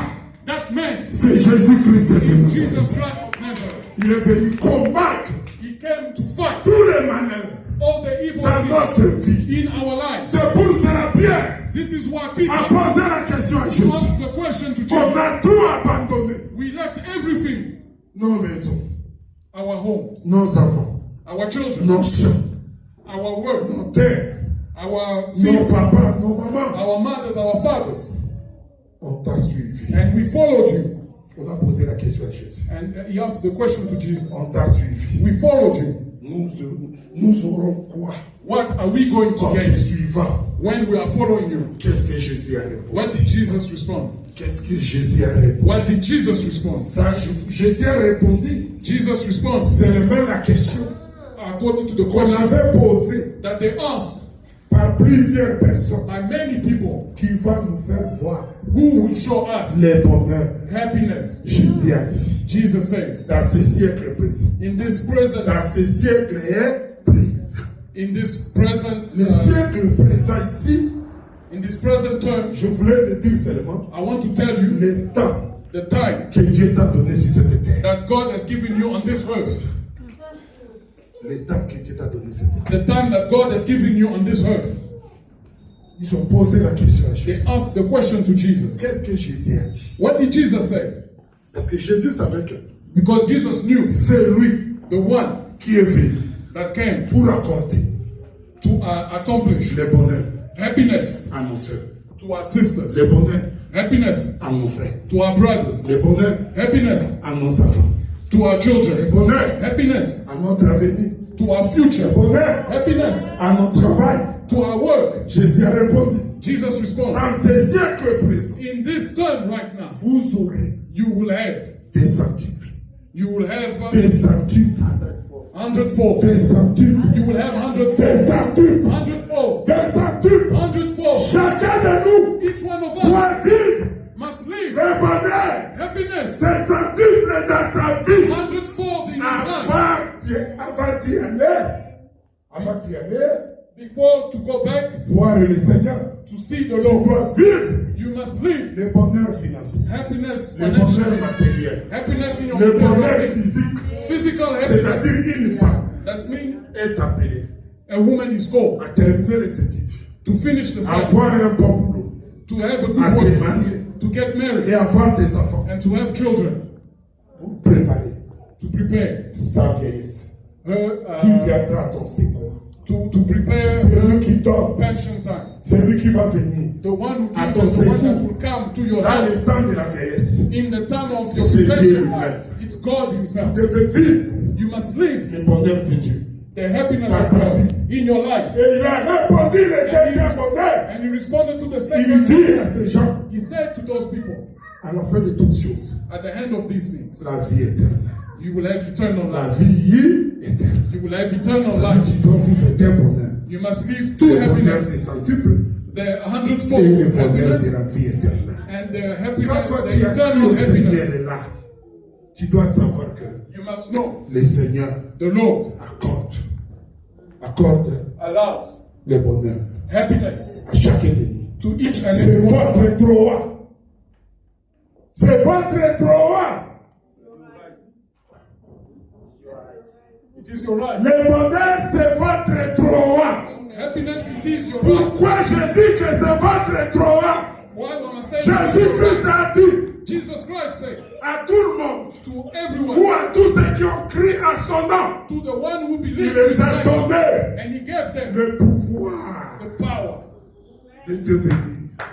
S1: That man,
S2: c'est Jésus-Christ de Nazareth.
S1: Jesus Christ of Nazareth,
S2: Il est venu combattre
S1: he came to fight
S2: tous les malheurs
S1: all the evil
S2: dans
S1: things
S2: notre vie.
S1: in our lives.
S2: C'est pour cela Pierre
S1: This is why
S2: a
S1: Peter
S2: posé la question à Jésus.
S1: asked the question to
S2: On
S1: Jesus.
S2: a tout abandonné.
S1: We left everything,
S2: Nos maisons,
S1: our homes,
S2: nos enfants,
S1: our children,
S2: nos soeurs,
S1: our work,
S2: nos terres,
S1: our
S2: nos
S1: fields,
S2: papas, nos mamans.
S1: our mothers, our fathers,
S2: On t'a suivi.
S1: and we followed you.
S2: On a posé la question à Jésus.
S1: And he asked the question to Jesus.
S2: On t'a suivi.
S1: We followed you.
S2: Nous aurons quoi
S1: What are we going to
S2: quand te
S1: gain
S2: suivant?
S1: when we are following you?
S2: Qu'est-ce que Jésus a répondu?
S1: What did Jesus respond?
S2: Qu'est-ce que Jésus a répondu?
S1: What did Jesus respond?
S2: Ça, Jésus a répondu.
S1: Jesus responds
S2: C'est même la question
S1: according to the
S2: qu'on
S1: question
S2: avait posée
S1: that they asked
S2: par plusieurs personnes
S1: by many people
S2: qui va nous faire voir
S1: who will show us
S2: les bonheurs.
S1: happiness.
S2: Jésus a dit,
S1: Jesus said,
S2: dans ce siècle présent,
S1: in this
S2: dans
S1: present,
S2: ce siècle est présent.
S1: in this present,
S2: Le siècle présent ici,
S1: in this present term,
S2: je voulais te dire seulement
S1: I want to tell you
S2: le temps
S1: the time
S2: que Dieu t'a donné sur cette terre.
S1: that God has given you on this earth.
S2: Le temps que Dieu t'a donné sur cette terre.
S1: The time that God has given you on this earth.
S2: Ils ont posé la question à
S1: They
S2: Jésus.
S1: asked the question to Jesus.
S2: Qu'est-ce que Jésus a dit?
S1: What did Jesus say?
S2: Parce que Jésus savait que
S1: Because Jesus knew
S2: c'est lui
S1: the one
S2: qui est venu
S1: that came
S2: pour accorder
S1: to accomplish
S2: le bonheur
S1: happiness
S2: à nos soeurs,
S1: to our sisters,
S2: le bonheur
S1: happiness
S2: à nos frères,
S1: to our brothers,
S2: le bonheur
S1: happiness
S2: à nos enfants,
S1: to our
S2: le
S1: children,
S2: bonheur
S1: happiness
S2: à
S4: notre avenir.
S1: to our future,
S4: Bonheur
S1: happiness
S4: à notre travail.
S1: to our work.
S4: Jésus a répondu,
S1: Jesus responded,
S4: dans ce siècle présent,
S1: in this time right now,
S4: vous aurez
S1: you will have
S4: des centuples,
S1: You will have
S4: des centuples,
S1: hundredfold.
S4: des centuples,
S1: You will have
S4: des
S1: hundredfold.
S4: centuples,
S1: Hundredfold.
S4: des centuples.
S1: Hundredfold.
S4: Chacun de nous
S1: Each one of us
S4: doit vivre
S1: must live
S4: le bonheur,
S1: happiness.
S4: ces centuples dans sa vie.
S1: Hundredfold in his life.
S4: Avant d'y aller,
S1: Before to go back
S4: voir le Seigneur,
S1: to see the
S4: tu
S1: Lord,
S4: dois vivre
S1: you must live
S4: le bonheur financier,
S1: happiness
S4: le bonheur
S1: financially,
S4: matériel,
S1: happiness in your
S4: le bonheur
S1: material,
S4: physique.
S1: physical happiness.
S4: C'est-à-dire une femme
S1: That means
S4: est appelée
S1: a woman is called
S4: à terminer les études,
S1: to finish the
S4: à
S1: study,
S4: avoir un bon boulot,
S1: to have a
S4: à
S1: good
S4: se
S1: work,
S4: marier
S1: to get
S4: et
S1: married,
S4: avoir des enfants
S1: and to have children,
S4: pour préparer
S1: to prepare
S4: sa vieillesse
S1: her,
S4: qui viendra à ton secours.
S1: to prepare
S4: C'est lui
S1: her
S4: qui donne,
S1: pension time.
S4: c'est lui qui va venir
S1: The one who
S4: à
S1: gives
S4: ton
S1: us, the one that
S4: secours
S1: will come to your
S4: dans
S1: help
S4: le temps de la vieillesse.
S1: in the time of
S4: C'est
S1: your
S4: Dieu
S1: pension
S4: lui-même.
S1: time. It's God Himself.
S4: Tu devais vivre
S1: You must live
S4: le bonheur de Dieu.
S1: the happiness
S4: Dans
S1: of
S4: ta
S1: God
S4: vie.
S1: in your life.
S4: Et il a répondu le deuxième bonheur.
S1: And He responded to the
S4: Il
S1: second.
S4: dit à ces gens,
S1: He said to those people,
S4: à la fin de toutes choses,
S1: at the end of these things,
S4: la vie éternelle.
S1: you will have eternal
S4: La
S1: life.
S4: vie éternelle.
S1: You will have eternal
S4: Là,
S1: life.
S4: tu dois vivre d'un bonheur.
S1: You must live two
S4: Le bonheur
S1: happiness,
S4: des centuples
S1: the
S4: et
S1: hundredfold
S4: le bonheur de
S1: happiness
S4: la vie éternelle.
S1: and the
S4: Quand
S1: happiness,
S4: toi
S1: the
S4: tu as cru
S1: eternal
S4: au Seigneur
S1: happiness.
S4: est là, tu dois savoir que
S1: You must know
S4: le Seigneur
S1: the Lord
S4: accorde
S1: allows
S4: le bonheur
S1: happiness
S4: à chacun de nous.
S1: to each and
S4: C'est
S1: every one.
S4: votre droit. C'est votre droit.
S1: It is your right.
S4: Le bonheur, c'est votre droit.
S1: Happiness, it is your right.
S4: Pourquoi je dis que c'est votre droit?
S1: Why am I saying it is your
S4: Jésus-Christ
S1: right?
S4: a dit
S1: Jesus Christ said
S4: à tout le monde,
S1: to
S4: ou
S1: everyone,
S4: à tous ceux qui ont crié à son nom,
S1: to the one who
S4: il
S1: believed in his
S4: les a
S1: name,
S4: donné
S1: and He gave them
S4: le pouvoir
S1: the power
S4: de devenir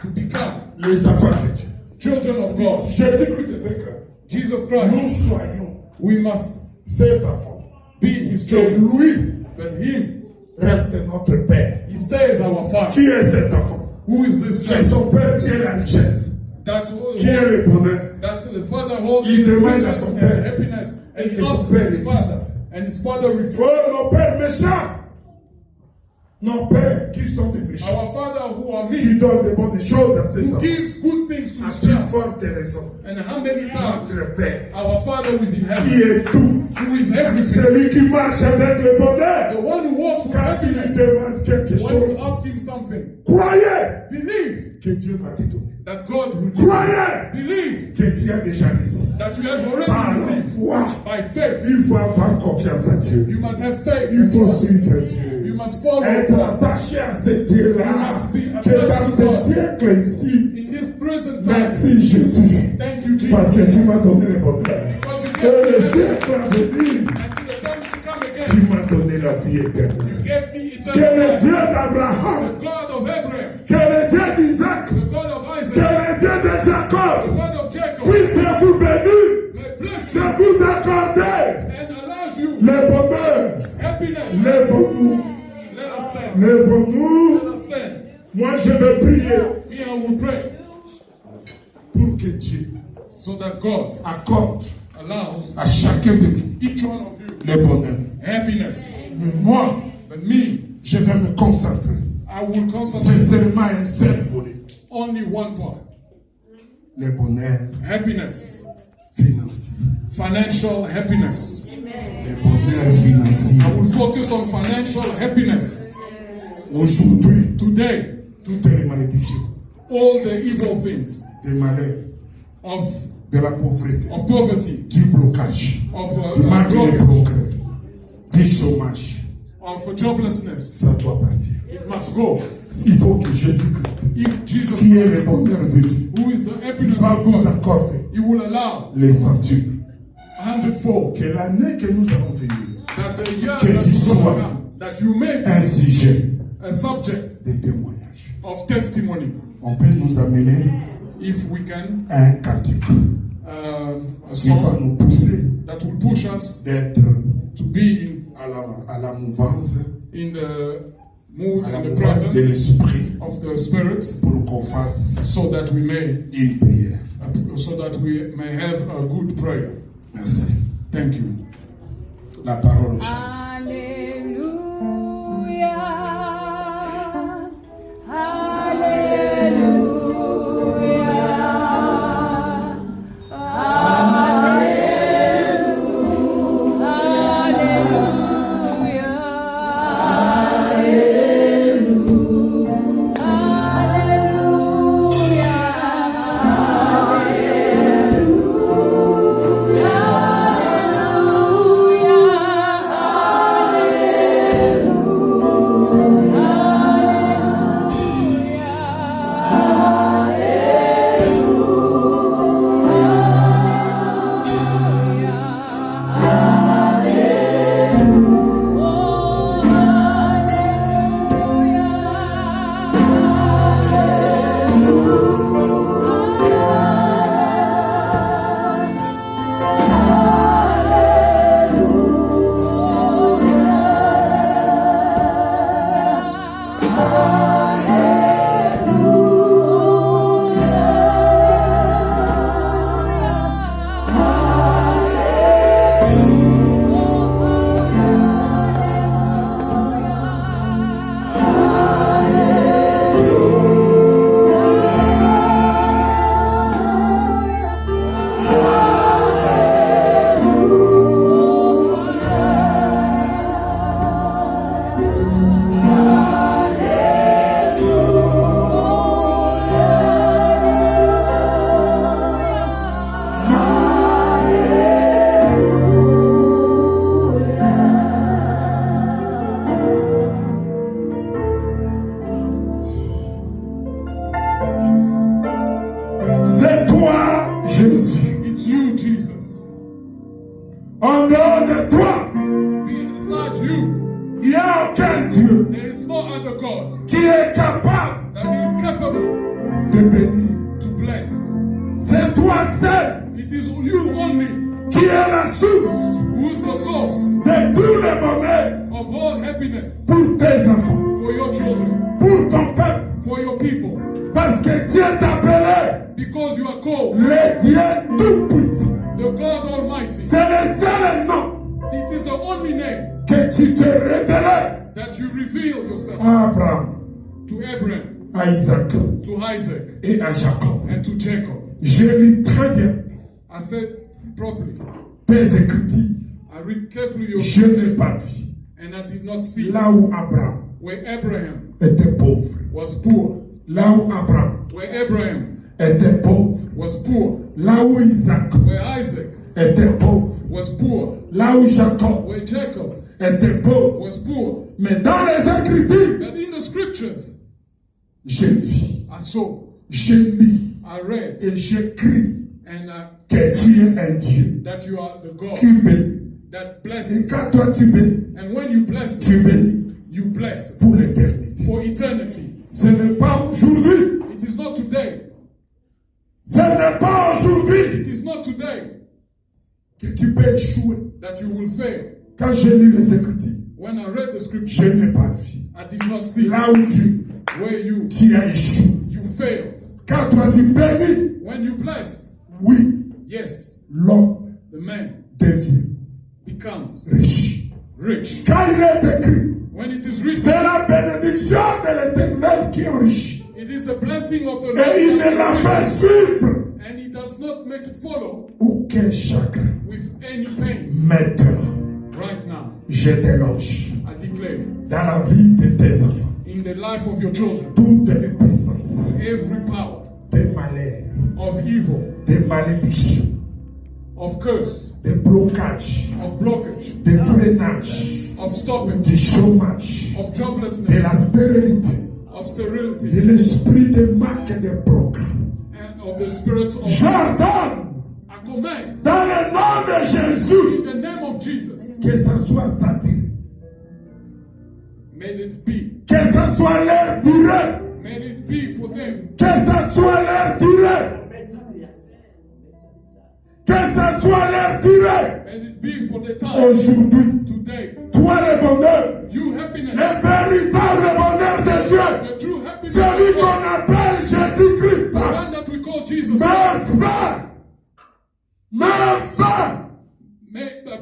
S1: to become
S4: les enfants de Dieu.
S1: children of God.
S4: Jésus-Christ veut que
S1: Jesus
S4: nous
S1: Christ,
S4: soyons
S1: we must
S4: ses enfants.
S1: be His
S4: Et
S1: children.
S4: lui
S1: But Him,
S4: reste notre Père.
S1: He stays our Father.
S4: Qui est cet enfant?
S1: Who is this
S4: Que
S1: child?
S4: son Père tient la richesse.
S1: That,
S4: Qui est le bonheur?
S1: that the Father holds
S4: Il
S1: the
S4: demande à
S1: riches
S4: son
S1: and
S4: père.
S1: happiness, and
S4: Et
S1: He
S4: que son
S1: asks
S4: père
S1: His
S4: est
S1: Father,
S4: fils.
S1: and His Father refuses.
S4: Oh, nos pères méchants, nos pères qui sont des méchants,
S1: Our Father who are
S4: qui
S1: mean,
S4: donnent de bonnes choses à ses
S1: who
S4: enfants.
S1: gives good things to
S4: À
S1: His
S4: plus
S1: child.
S4: forte raison,
S1: And how many times
S4: notre Père,
S1: our Father who is in
S4: qui
S1: heaven,
S4: est tout,
S1: who is everything,
S4: celui qui marche avec le bonheur,
S1: the one who walks with
S4: quand tu lui
S1: happiness,
S4: demandes quelque
S1: when you
S4: chose,
S1: ask Him something,
S4: croyez
S1: believe
S4: que Dieu va te donner.
S1: that God will give you.
S4: Croyez
S1: Believe
S4: que tu as déjà reçu.
S1: that you have already
S4: Par la
S1: received
S4: foi,
S1: by faith.
S4: il faut avoir confiance à Dieu.
S1: You must have faith.
S4: Il
S1: and
S4: faut
S1: trust.
S4: suivre
S1: You
S4: Dieu.
S1: must follow
S4: Être
S1: God.
S4: attaché à ce Dieu-là.
S1: You must be
S4: Que
S1: attached
S4: dans
S1: to
S4: ce
S1: God.
S4: siècle ici,
S1: In this present time,
S4: merci Jésus.
S1: thank you,
S4: Parce
S1: Jesus.
S4: que tu m'as donné le bonheur.
S1: Because you
S4: Et
S1: gave
S4: le
S1: me
S4: siècle
S1: happiness.
S4: à venir,
S1: And to the times to come
S4: tu
S1: again,
S4: m'as donné la vie
S1: you
S4: éternelle.
S1: gave me
S4: Que
S1: eternal
S4: le
S1: life.
S4: Dieu d'Abraham,
S1: The God of Abraham,
S4: que le Dieu d'Isaac,
S1: the God of
S4: que
S1: Isaac,
S4: le Dieu de
S1: the
S4: Jacob
S1: God of Jacob,
S4: puisse vous bénir,
S1: may bless
S4: de
S1: you
S4: vous accorder
S1: and allows you
S4: le bonheur.
S1: happiness.
S4: Lèvons-nous,
S1: Let us stand.
S4: lèvons-nous.
S1: Let us stand.
S4: Moi, je vais prier
S1: Me, I will pray
S4: pour que Dieu
S1: so that God
S4: accorde
S1: allows
S4: à chacun de vous
S1: each one of you
S4: le bonheur.
S1: happiness.
S4: Mais moi,
S1: But me,
S4: je vais me concentrer.
S1: I will
S4: C'est
S1: concentrate
S4: seulement un seul volet.
S1: only one part.
S4: Le bonheur
S1: Happiness.
S4: financier.
S1: Financial happiness.
S4: Le bonheur financier.
S1: I will focus on financial happiness.
S4: Aujourd'hui,
S1: Today,
S4: toutes les malédictions,
S1: all the evil things
S4: des malheurs,
S1: of
S4: de la pauvreté,
S1: poverty,
S4: du blocage,
S1: of
S4: du manque de
S1: blockage,
S4: progrès, du chômage,
S1: of joblessness,
S4: ça doit partir.
S1: it must go.
S4: Il faut que Jésus-Christ,
S1: If Jesus
S4: qui est le
S1: Christ,
S4: bonheur de Dieu,
S1: who is the happiness
S4: va
S1: of
S4: vous
S1: God,
S4: accorder
S1: He will allow
S4: les centuples.
S1: 100-fold
S4: Que l'année que nous allons venir,
S1: that the year
S4: Que
S1: that
S4: tu
S1: is going
S4: sois
S1: to come, that you may
S4: un
S1: be
S4: sujet
S1: a subject
S4: de témoignage.
S1: of testimony.
S4: On peut nous amener
S1: If we can,
S4: à un cantique
S1: a
S4: qui va
S1: song
S4: nous pousser
S1: that will push us
S4: d'être
S1: to be in
S2: à la mouvance,
S1: in the mood
S2: à la
S1: and the
S2: mouvance de
S1: presence
S2: l'esprit,
S1: of the Spirit,
S2: pour qu'on fasse
S1: so that we may have a good prayer.
S2: Merci.
S1: Thank you.
S2: La parole au chant.
S3: Hallelujah. Hallelujah.
S4: C'est toi, Jésus.
S1: It's you, Jesus.
S4: En dehors de toi,
S1: Beside you,
S4: il n'y a aucun Dieu
S1: there is no other God
S4: qui est capable
S1: that is capable
S4: de bénir.
S1: to bless.
S4: C'est toi seul
S1: It is you only
S4: qui est la source
S1: who is the source
S4: de tous les bonheurs
S1: of all happiness
S4: pour tes enfants,
S1: for your children,
S4: pour ton peuple.
S1: for your people,
S4: Parce que Dieu t'appelait
S1: because you are called
S4: le Dieu tout-puissant.
S1: the God Almighty.
S4: C'est le seul nom
S1: It is the only name
S4: que tu te révélais
S1: that you reveal yourself
S4: à Abraham,
S1: to Abraham,
S4: à Isaac
S1: to Isaac,
S4: et à Jacob.
S1: and to Jacob.
S4: Je lis très bien
S1: I said properly.
S4: tes écritures.
S1: I read carefully your
S4: Je n'ai
S1: scripture,
S4: pas vu
S1: and I did not see
S4: là où Abraham
S1: where Abraham
S4: était pauvre.
S1: was poor,
S4: Là où Abraham
S1: where Abraham
S4: était pauvre.
S1: was poor,
S4: Là où Isaac
S1: where Isaac
S4: était pauvre.
S1: was poor,
S4: Là où Jacob
S1: where Jacob
S4: était pauvre.
S1: was poor.
S4: Mais dans les écritures,
S1: But in the scriptures,
S4: je vis,
S1: I saw,
S4: je lis
S1: I read,
S4: et j'écris
S1: and
S4: que tu es un Dieu
S1: that you are the God
S4: qui bénit.
S1: that
S4: Et
S1: blesses.
S4: quand toi tu bénis,
S1: And when you bless,
S4: tu bénis
S1: you bless
S4: pour l'éternité.
S1: for eternity.
S4: Ce n'est pas aujourd'hui.
S1: It is not today.
S4: Ce n'est pas aujourd'hui
S1: It is not today
S4: que tu peux échouer.
S1: that you will fail.
S4: Quand je lis les Écritures,
S1: When I read the
S4: je
S1: scripture,
S4: n'ai pas vu.
S1: I did not see
S4: Là où
S1: where you
S4: tu as échoué.
S1: failed.
S4: Quand toi tu bénis,
S1: When you bless,
S4: oui,
S1: yes,
S4: l'homme
S1: the man
S4: devient
S1: becomes
S4: riche.
S1: rich.
S4: Quand il est écrit,
S1: When it is written,
S4: c'est la bénédiction de l'Éternel qui enrichit.
S1: it is the blessing of the Lord
S4: Et il ne
S1: that
S4: la fait
S1: enriches,
S4: suivre
S1: and he does not make it follow
S4: aucun chagrin.
S1: with any pain.
S4: Maintenant,
S1: Right now,
S4: je déloge
S1: I declare,
S4: dans la vie de tes enfants
S1: in the life of your children,
S4: toutes les puissances,
S1: every power
S4: des malheurs,
S1: of evil,
S4: des malédictions,
S1: of curse,
S4: des blocages,
S1: of blockage,
S4: des freinages,
S1: of stoppage,
S4: du chômage,
S1: of
S4: de
S1: joblessness,
S4: la stérilité,
S1: of
S4: de
S1: sterility,
S4: l'esprit de manque et de progrès.
S1: and of the spirit of
S4: J'ordonne
S1: I command
S4: dans le nom de Jésus
S1: in the name of Jesus,
S4: que ça soit saturé,
S1: may it be,
S4: que ça soit leur durée,
S1: may it be for them,
S4: que ça soit leur durée, que ça soit l'heure direct.
S1: And it be for the time.
S4: Aujourd'hui,
S1: Today.
S4: toi le bonheur,
S1: You happiness.
S4: le véritable bonheur de Dieu,
S1: The true happiness.
S4: celui
S1: of God,
S4: qu'on appelle Jésus-Christ,
S1: the one that we call Jesus.
S4: mets fin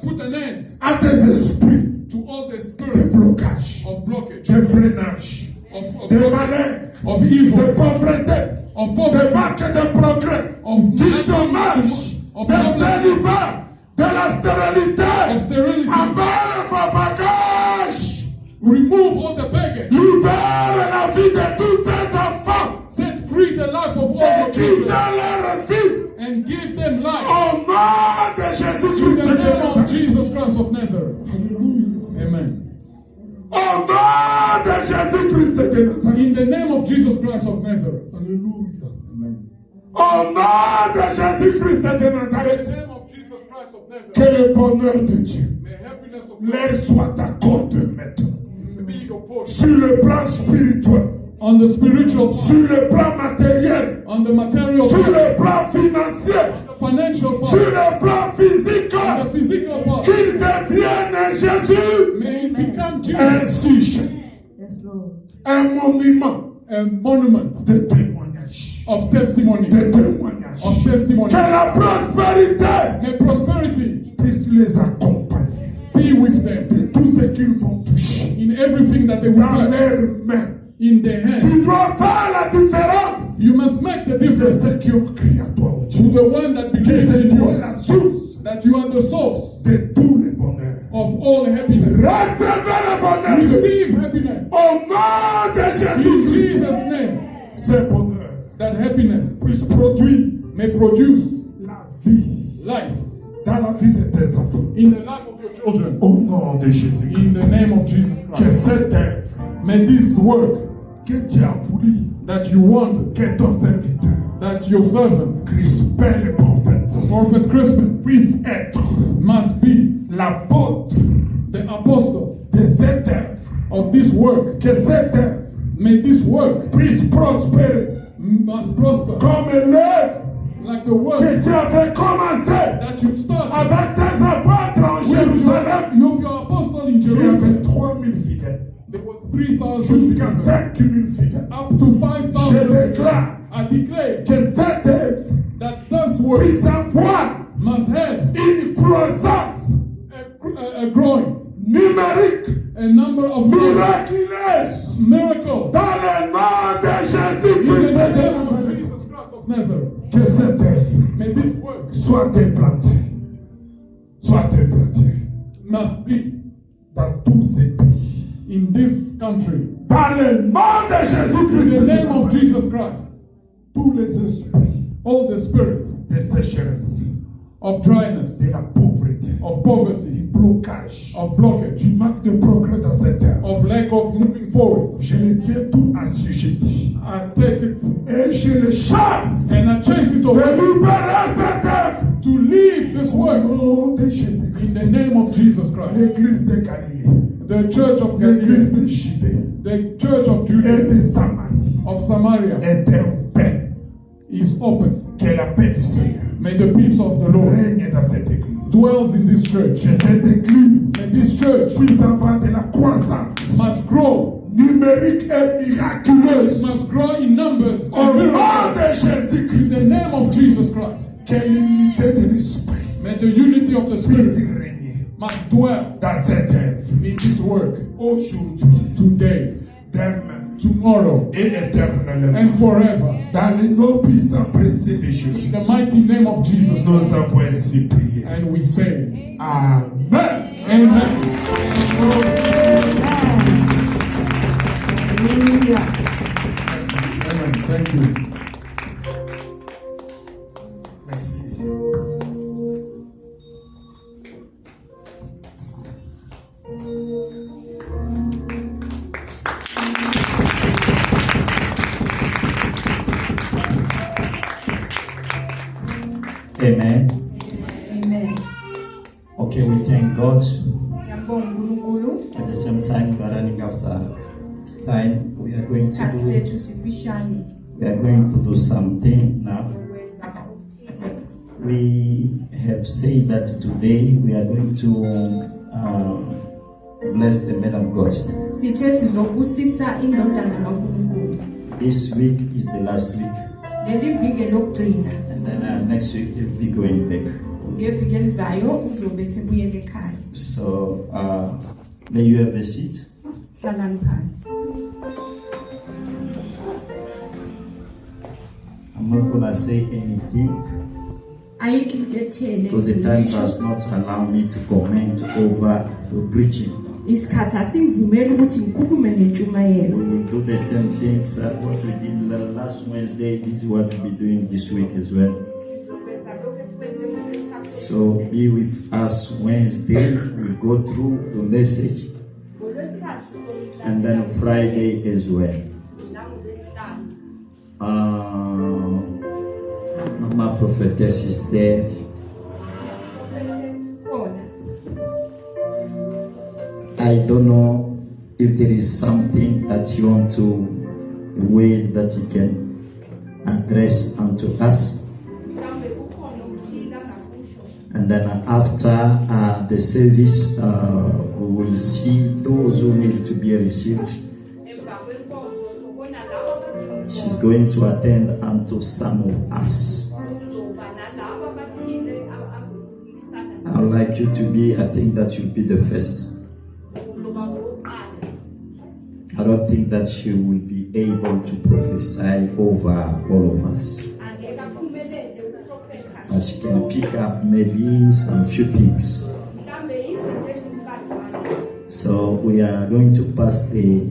S1: Put an end
S4: à tes esprits
S1: to all the
S4: de
S1: spirits
S4: blocage,
S1: of blockage,
S4: de freinage,
S1: of
S4: de malheur,
S1: of evil,
S4: de pauvreté,
S1: of
S4: de
S1: poverty,
S4: manque de progrès,
S1: of
S4: du chômage,
S1: of
S4: de
S1: poverty,
S4: célibat, de la stérilité.
S1: of sterility.
S4: Emballe vos bagages.
S1: Remove all the baggage.
S4: Libère la vie de tous ces enfants
S1: Set free the life of all
S4: et
S1: your
S4: quitte
S1: children
S4: leur vie
S1: and give them life.
S4: au nom de
S1: In
S4: Jésus-Christ
S1: the
S4: de
S1: name of
S4: Nazareth.
S1: Jesus Christ of Nazareth.
S4: Alléluia.
S1: Amen.
S4: Au nom de Jésus-Christ de Nazareth.
S1: In the name of Jesus Christ of Nazareth.
S4: Alléluia.
S1: Amen.
S4: Au nom de Jésus-Christ de
S1: In
S4: Nazareth.
S1: the name of Jesus Christ of Nazareth.
S4: Que le bonheur de Dieu
S1: May happiness of
S4: leur soit accordé maintenant.
S1: God be your portion.
S4: Sur le plan spirituel,
S1: On the spiritual
S4: sur
S1: part,
S4: le plan matériel,
S1: on the material
S4: sur
S1: part,
S4: le plan financier,
S1: on the financial
S4: sur
S1: part,
S4: le plan physique,
S1: on the physical part.
S4: qu'il devienne Jésus
S1: May it become Jesus,
S4: un sujet, un monument
S1: a monument
S4: de témoignage.
S1: of testimony.
S4: De témoignage.
S1: Of testimony.
S4: Que la prospérité
S1: May prosperity
S4: puisse les accompagner
S1: be with them
S4: de tout ce qu'ils vont toucher
S1: in everything that they will
S4: dans
S1: touch,
S4: leurs mains.
S1: in their hands.
S4: Tu dois faire la différence
S1: You must make the
S4: de
S1: difference
S4: ceux qui ont crié à toi, oh
S1: to
S4: Dieu.
S1: the one that
S4: Que
S1: became
S4: c'est
S1: in
S4: toi
S1: you,
S4: la source
S1: that you are the source
S4: de tous les bonheurs.
S1: of all happiness.
S4: Recevez le bonheur de Dieu.
S1: Receive happiness
S4: Au nom de
S1: in
S4: Jésus-Christ.
S1: Jesus' name.
S4: Ce bonheur
S1: That happiness
S4: puisse produire
S1: may produce
S4: la vie
S1: life
S4: dans la vie de tes enfants.
S1: in the life of your children.
S4: Au nom de Jésus-Christ.
S1: In the name of Jesus
S4: Que
S1: Christ.
S4: cette œuvre
S1: May this work
S4: que tu as voulu
S1: that you wanted,
S4: que ton serviteur,
S1: that your servant,
S4: Crispin le prophète,
S1: Prophet Crispin,
S4: puisse être
S1: must be
S4: l'apôtre
S1: the apostle
S4: de cette œuvre.
S1: of this work.
S4: Que cette œuvre
S1: May this work
S4: puisse prospérer
S1: must prosper
S4: comme l'œuvre
S1: like the work
S4: que tu avais commencé
S1: that you started
S4: avec tes apôtres en
S1: with
S4: Jérusalem.
S1: your apostle in
S4: Il y avait
S1: Jerusalem.
S4: 3000 fidèles,
S1: There was 3,000
S4: jusqu'à
S1: people,
S4: 5000 fidèles.
S1: up to 5,000
S4: Je
S1: people.
S4: déclare
S1: I declare
S4: que cette œuvre
S1: that this work
S4: puisse avoir
S1: must have
S4: une croissance
S1: a growing,
S4: numérique
S1: a number of
S4: miraculeuse
S1: miracles
S4: dans le nom de
S1: in
S4: Jésus-Christ
S1: the
S4: de
S1: name of
S4: Nazareth.
S1: Jesus Christ of Nazareth.
S4: Que cette œuvre
S1: May this work
S4: soit implantée
S1: must be
S4: dans tous ces pays.
S1: in this country.
S4: Dans le nom de
S1: In
S4: Jésus-Christ
S1: the
S4: de
S1: name of
S4: Nazareth.
S1: Jesus Christ,
S4: Tous les esprits
S1: all the spirits
S4: de sécheresse,
S1: of dryness,
S4: de la pauvreté,
S1: of
S4: du
S1: poverty,
S4: blocage,
S1: of blockage,
S4: du manque de progrès dans cette œuvre,
S1: of lack of moving forward,
S4: je les tiens tout assujettis
S1: I take it
S4: et je les chasse
S1: and I chase it
S4: de
S1: away
S4: libérer cette œuvre.
S1: to leave this
S4: Au
S1: work
S4: nom de
S1: in
S4: Jésus-Christ,
S1: the name of Jesus Christ.
S4: l'église de Galilée,
S1: The church of
S4: l'église
S1: Galilee,
S4: de Judée
S1: the church of
S4: et
S1: Judea,
S4: de Samarie
S1: of Samaria
S4: est en paix.
S1: is open.
S4: Que la paix du Seigneur
S1: May the peace of the Lord
S4: règne dans cette église.
S1: dwells in this church.
S4: Que cette église
S1: May this church
S4: puisse avoir de la croissance
S1: must grow,
S4: numérique et miraculeuse.
S1: must grow in numbers
S4: Au
S1: and
S4: nom
S1: miracles.
S4: de Jésus-Christ,
S1: In the name of Jesus Christ,
S4: que l'unité de l'esprit
S1: may the unity of the
S4: puisse
S1: Spirit
S4: régner
S1: must dwell
S4: dans cette œuvre
S1: in this work
S4: aujourd'hui,
S1: today,
S4: demain
S1: tomorrow,
S4: et éternellement.
S1: and forever.
S4: Dans le nom puissant précieux de
S1: In
S4: Jésus,
S1: the mighty name of Jesus
S4: nous
S1: Christ.
S4: avons ainsi prié.
S1: And we say,
S4: Amen.
S1: Amen. Amen. Thank you.
S4: Merci.
S5: Amen.
S6: Amen.
S5: Okay, we thank God.
S6: Siyambonga uNkulunkulu.
S5: At the same time, we are running after time. We are going
S6: Isikhathi
S5: to
S6: sethu sifishane.
S5: do something now. We have said that today we are going to bless the man of God.
S6: Sithe sizobusisa indodana kaNkulunkulu.
S5: This week is the last week,
S6: Leli viki lokugcina.
S5: and then next week we'll be going back.
S6: Ngeviki elizayo uzobe sebuyele ekhaya.
S5: So may you have a seat.
S6: Hlalani phansi.
S5: I'm not gonna say anything
S6: Ayikho into ethele.
S5: because the time does not allow me to comment over the preaching.
S6: Isikhathi asingivumeli ukuthi ngikhulume ngentshumayelo.
S5: We will do the same things what we did last Wednesday. This is what we'll be doing this week as well. So be with us Wednesday. We go through the message, and then Friday as well. Mama prophetess is there. I don't know if there is something that you want to, a way that you can address unto us. And then after the service, we will see those who need to be received. She's going to attend unto some of us. I would like you to be, I think that you'll be the first. I don't think that she will be able to prophesy over all of us. But she can pick up maybe some few things. So we are going to pass the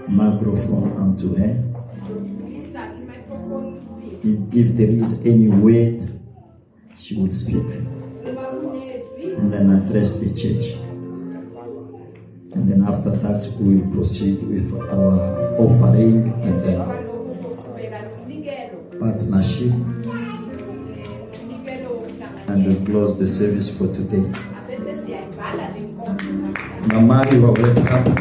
S5: microphone onto her. If there is any word, she would speak and then address the church. And then after that, we will proceed with our offering and then partnership, and we'll close the service for today. Mama, you are welcome.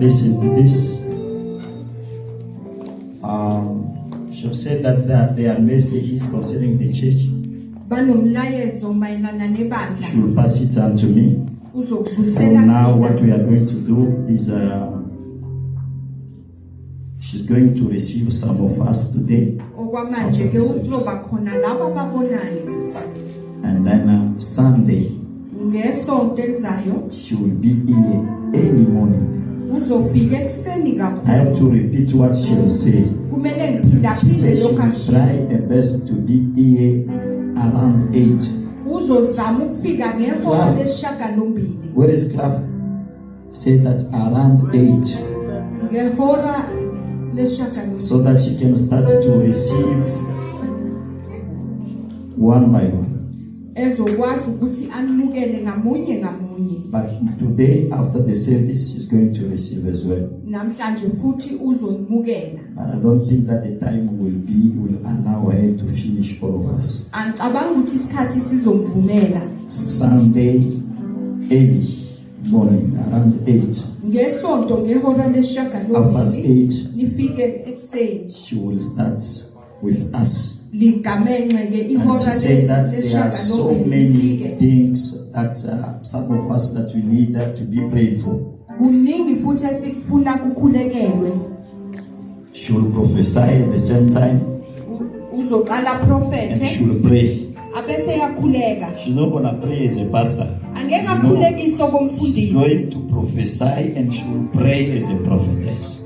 S5: Listen to this. She said that there are messages concerning the church. She will pass it on to me. For now, what we are going to do is she's going to receive some of us today. And then Sunday, she will be here any morning. I have to repeat what she will say. She said she will try her best to be here around 8. Where is Clive? Say that around 8. So that she can start to receive one by one.
S6: ezokwazi ukuthi amukele ngamunye ngamunye.
S5: But today, after the service, she's going to receive as well.
S6: Namhlanje futhi uzomukela.
S5: But I don't think that the time will allow her to finish all of us.
S6: Angicabangi ukuthi isikhathi sizomvumela.
S5: Sunday, early morning, around 8.
S6: Ngesonto ngehora
S5: Half-past 8.
S6: lesishagalombili nifike ekuseni.
S5: She will start with us.
S6: Ligamenxe ke
S5: And
S6: ihora
S5: she said that there are so
S6: lesishagalombili
S5: many
S6: nifike.
S5: things that some of us that we need that to be prayed for.
S6: Kuningi futhi esikufuna kukhulekelwe.
S5: She will prophesy at the same time
S6: Uzoqala
S5: and
S6: prophethe
S5: she will pray.
S6: abese yakhuleka.
S5: She's not going to pray as a pastor.
S6: Angeke akhulekise
S5: She's
S6: komfundisi.
S5: going to prophesy and she will pray as a prophetess.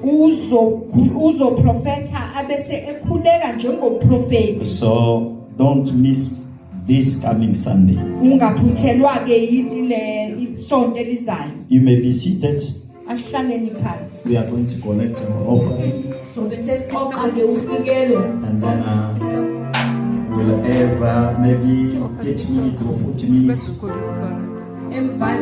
S6: Uzoprofetha abese ekhuleka njengoprofeti.
S5: So don't miss this coming Sunday.
S6: Ungaphuthelwa ke ile isonto elizayo.
S5: You may be seated.
S6: Asihlaleni phansi.
S5: We are going to collect our offering
S6: So bese siqoqa ke unikelo.
S5: and then we'll have maybe 30 minutes or 40 minutes
S6: Emva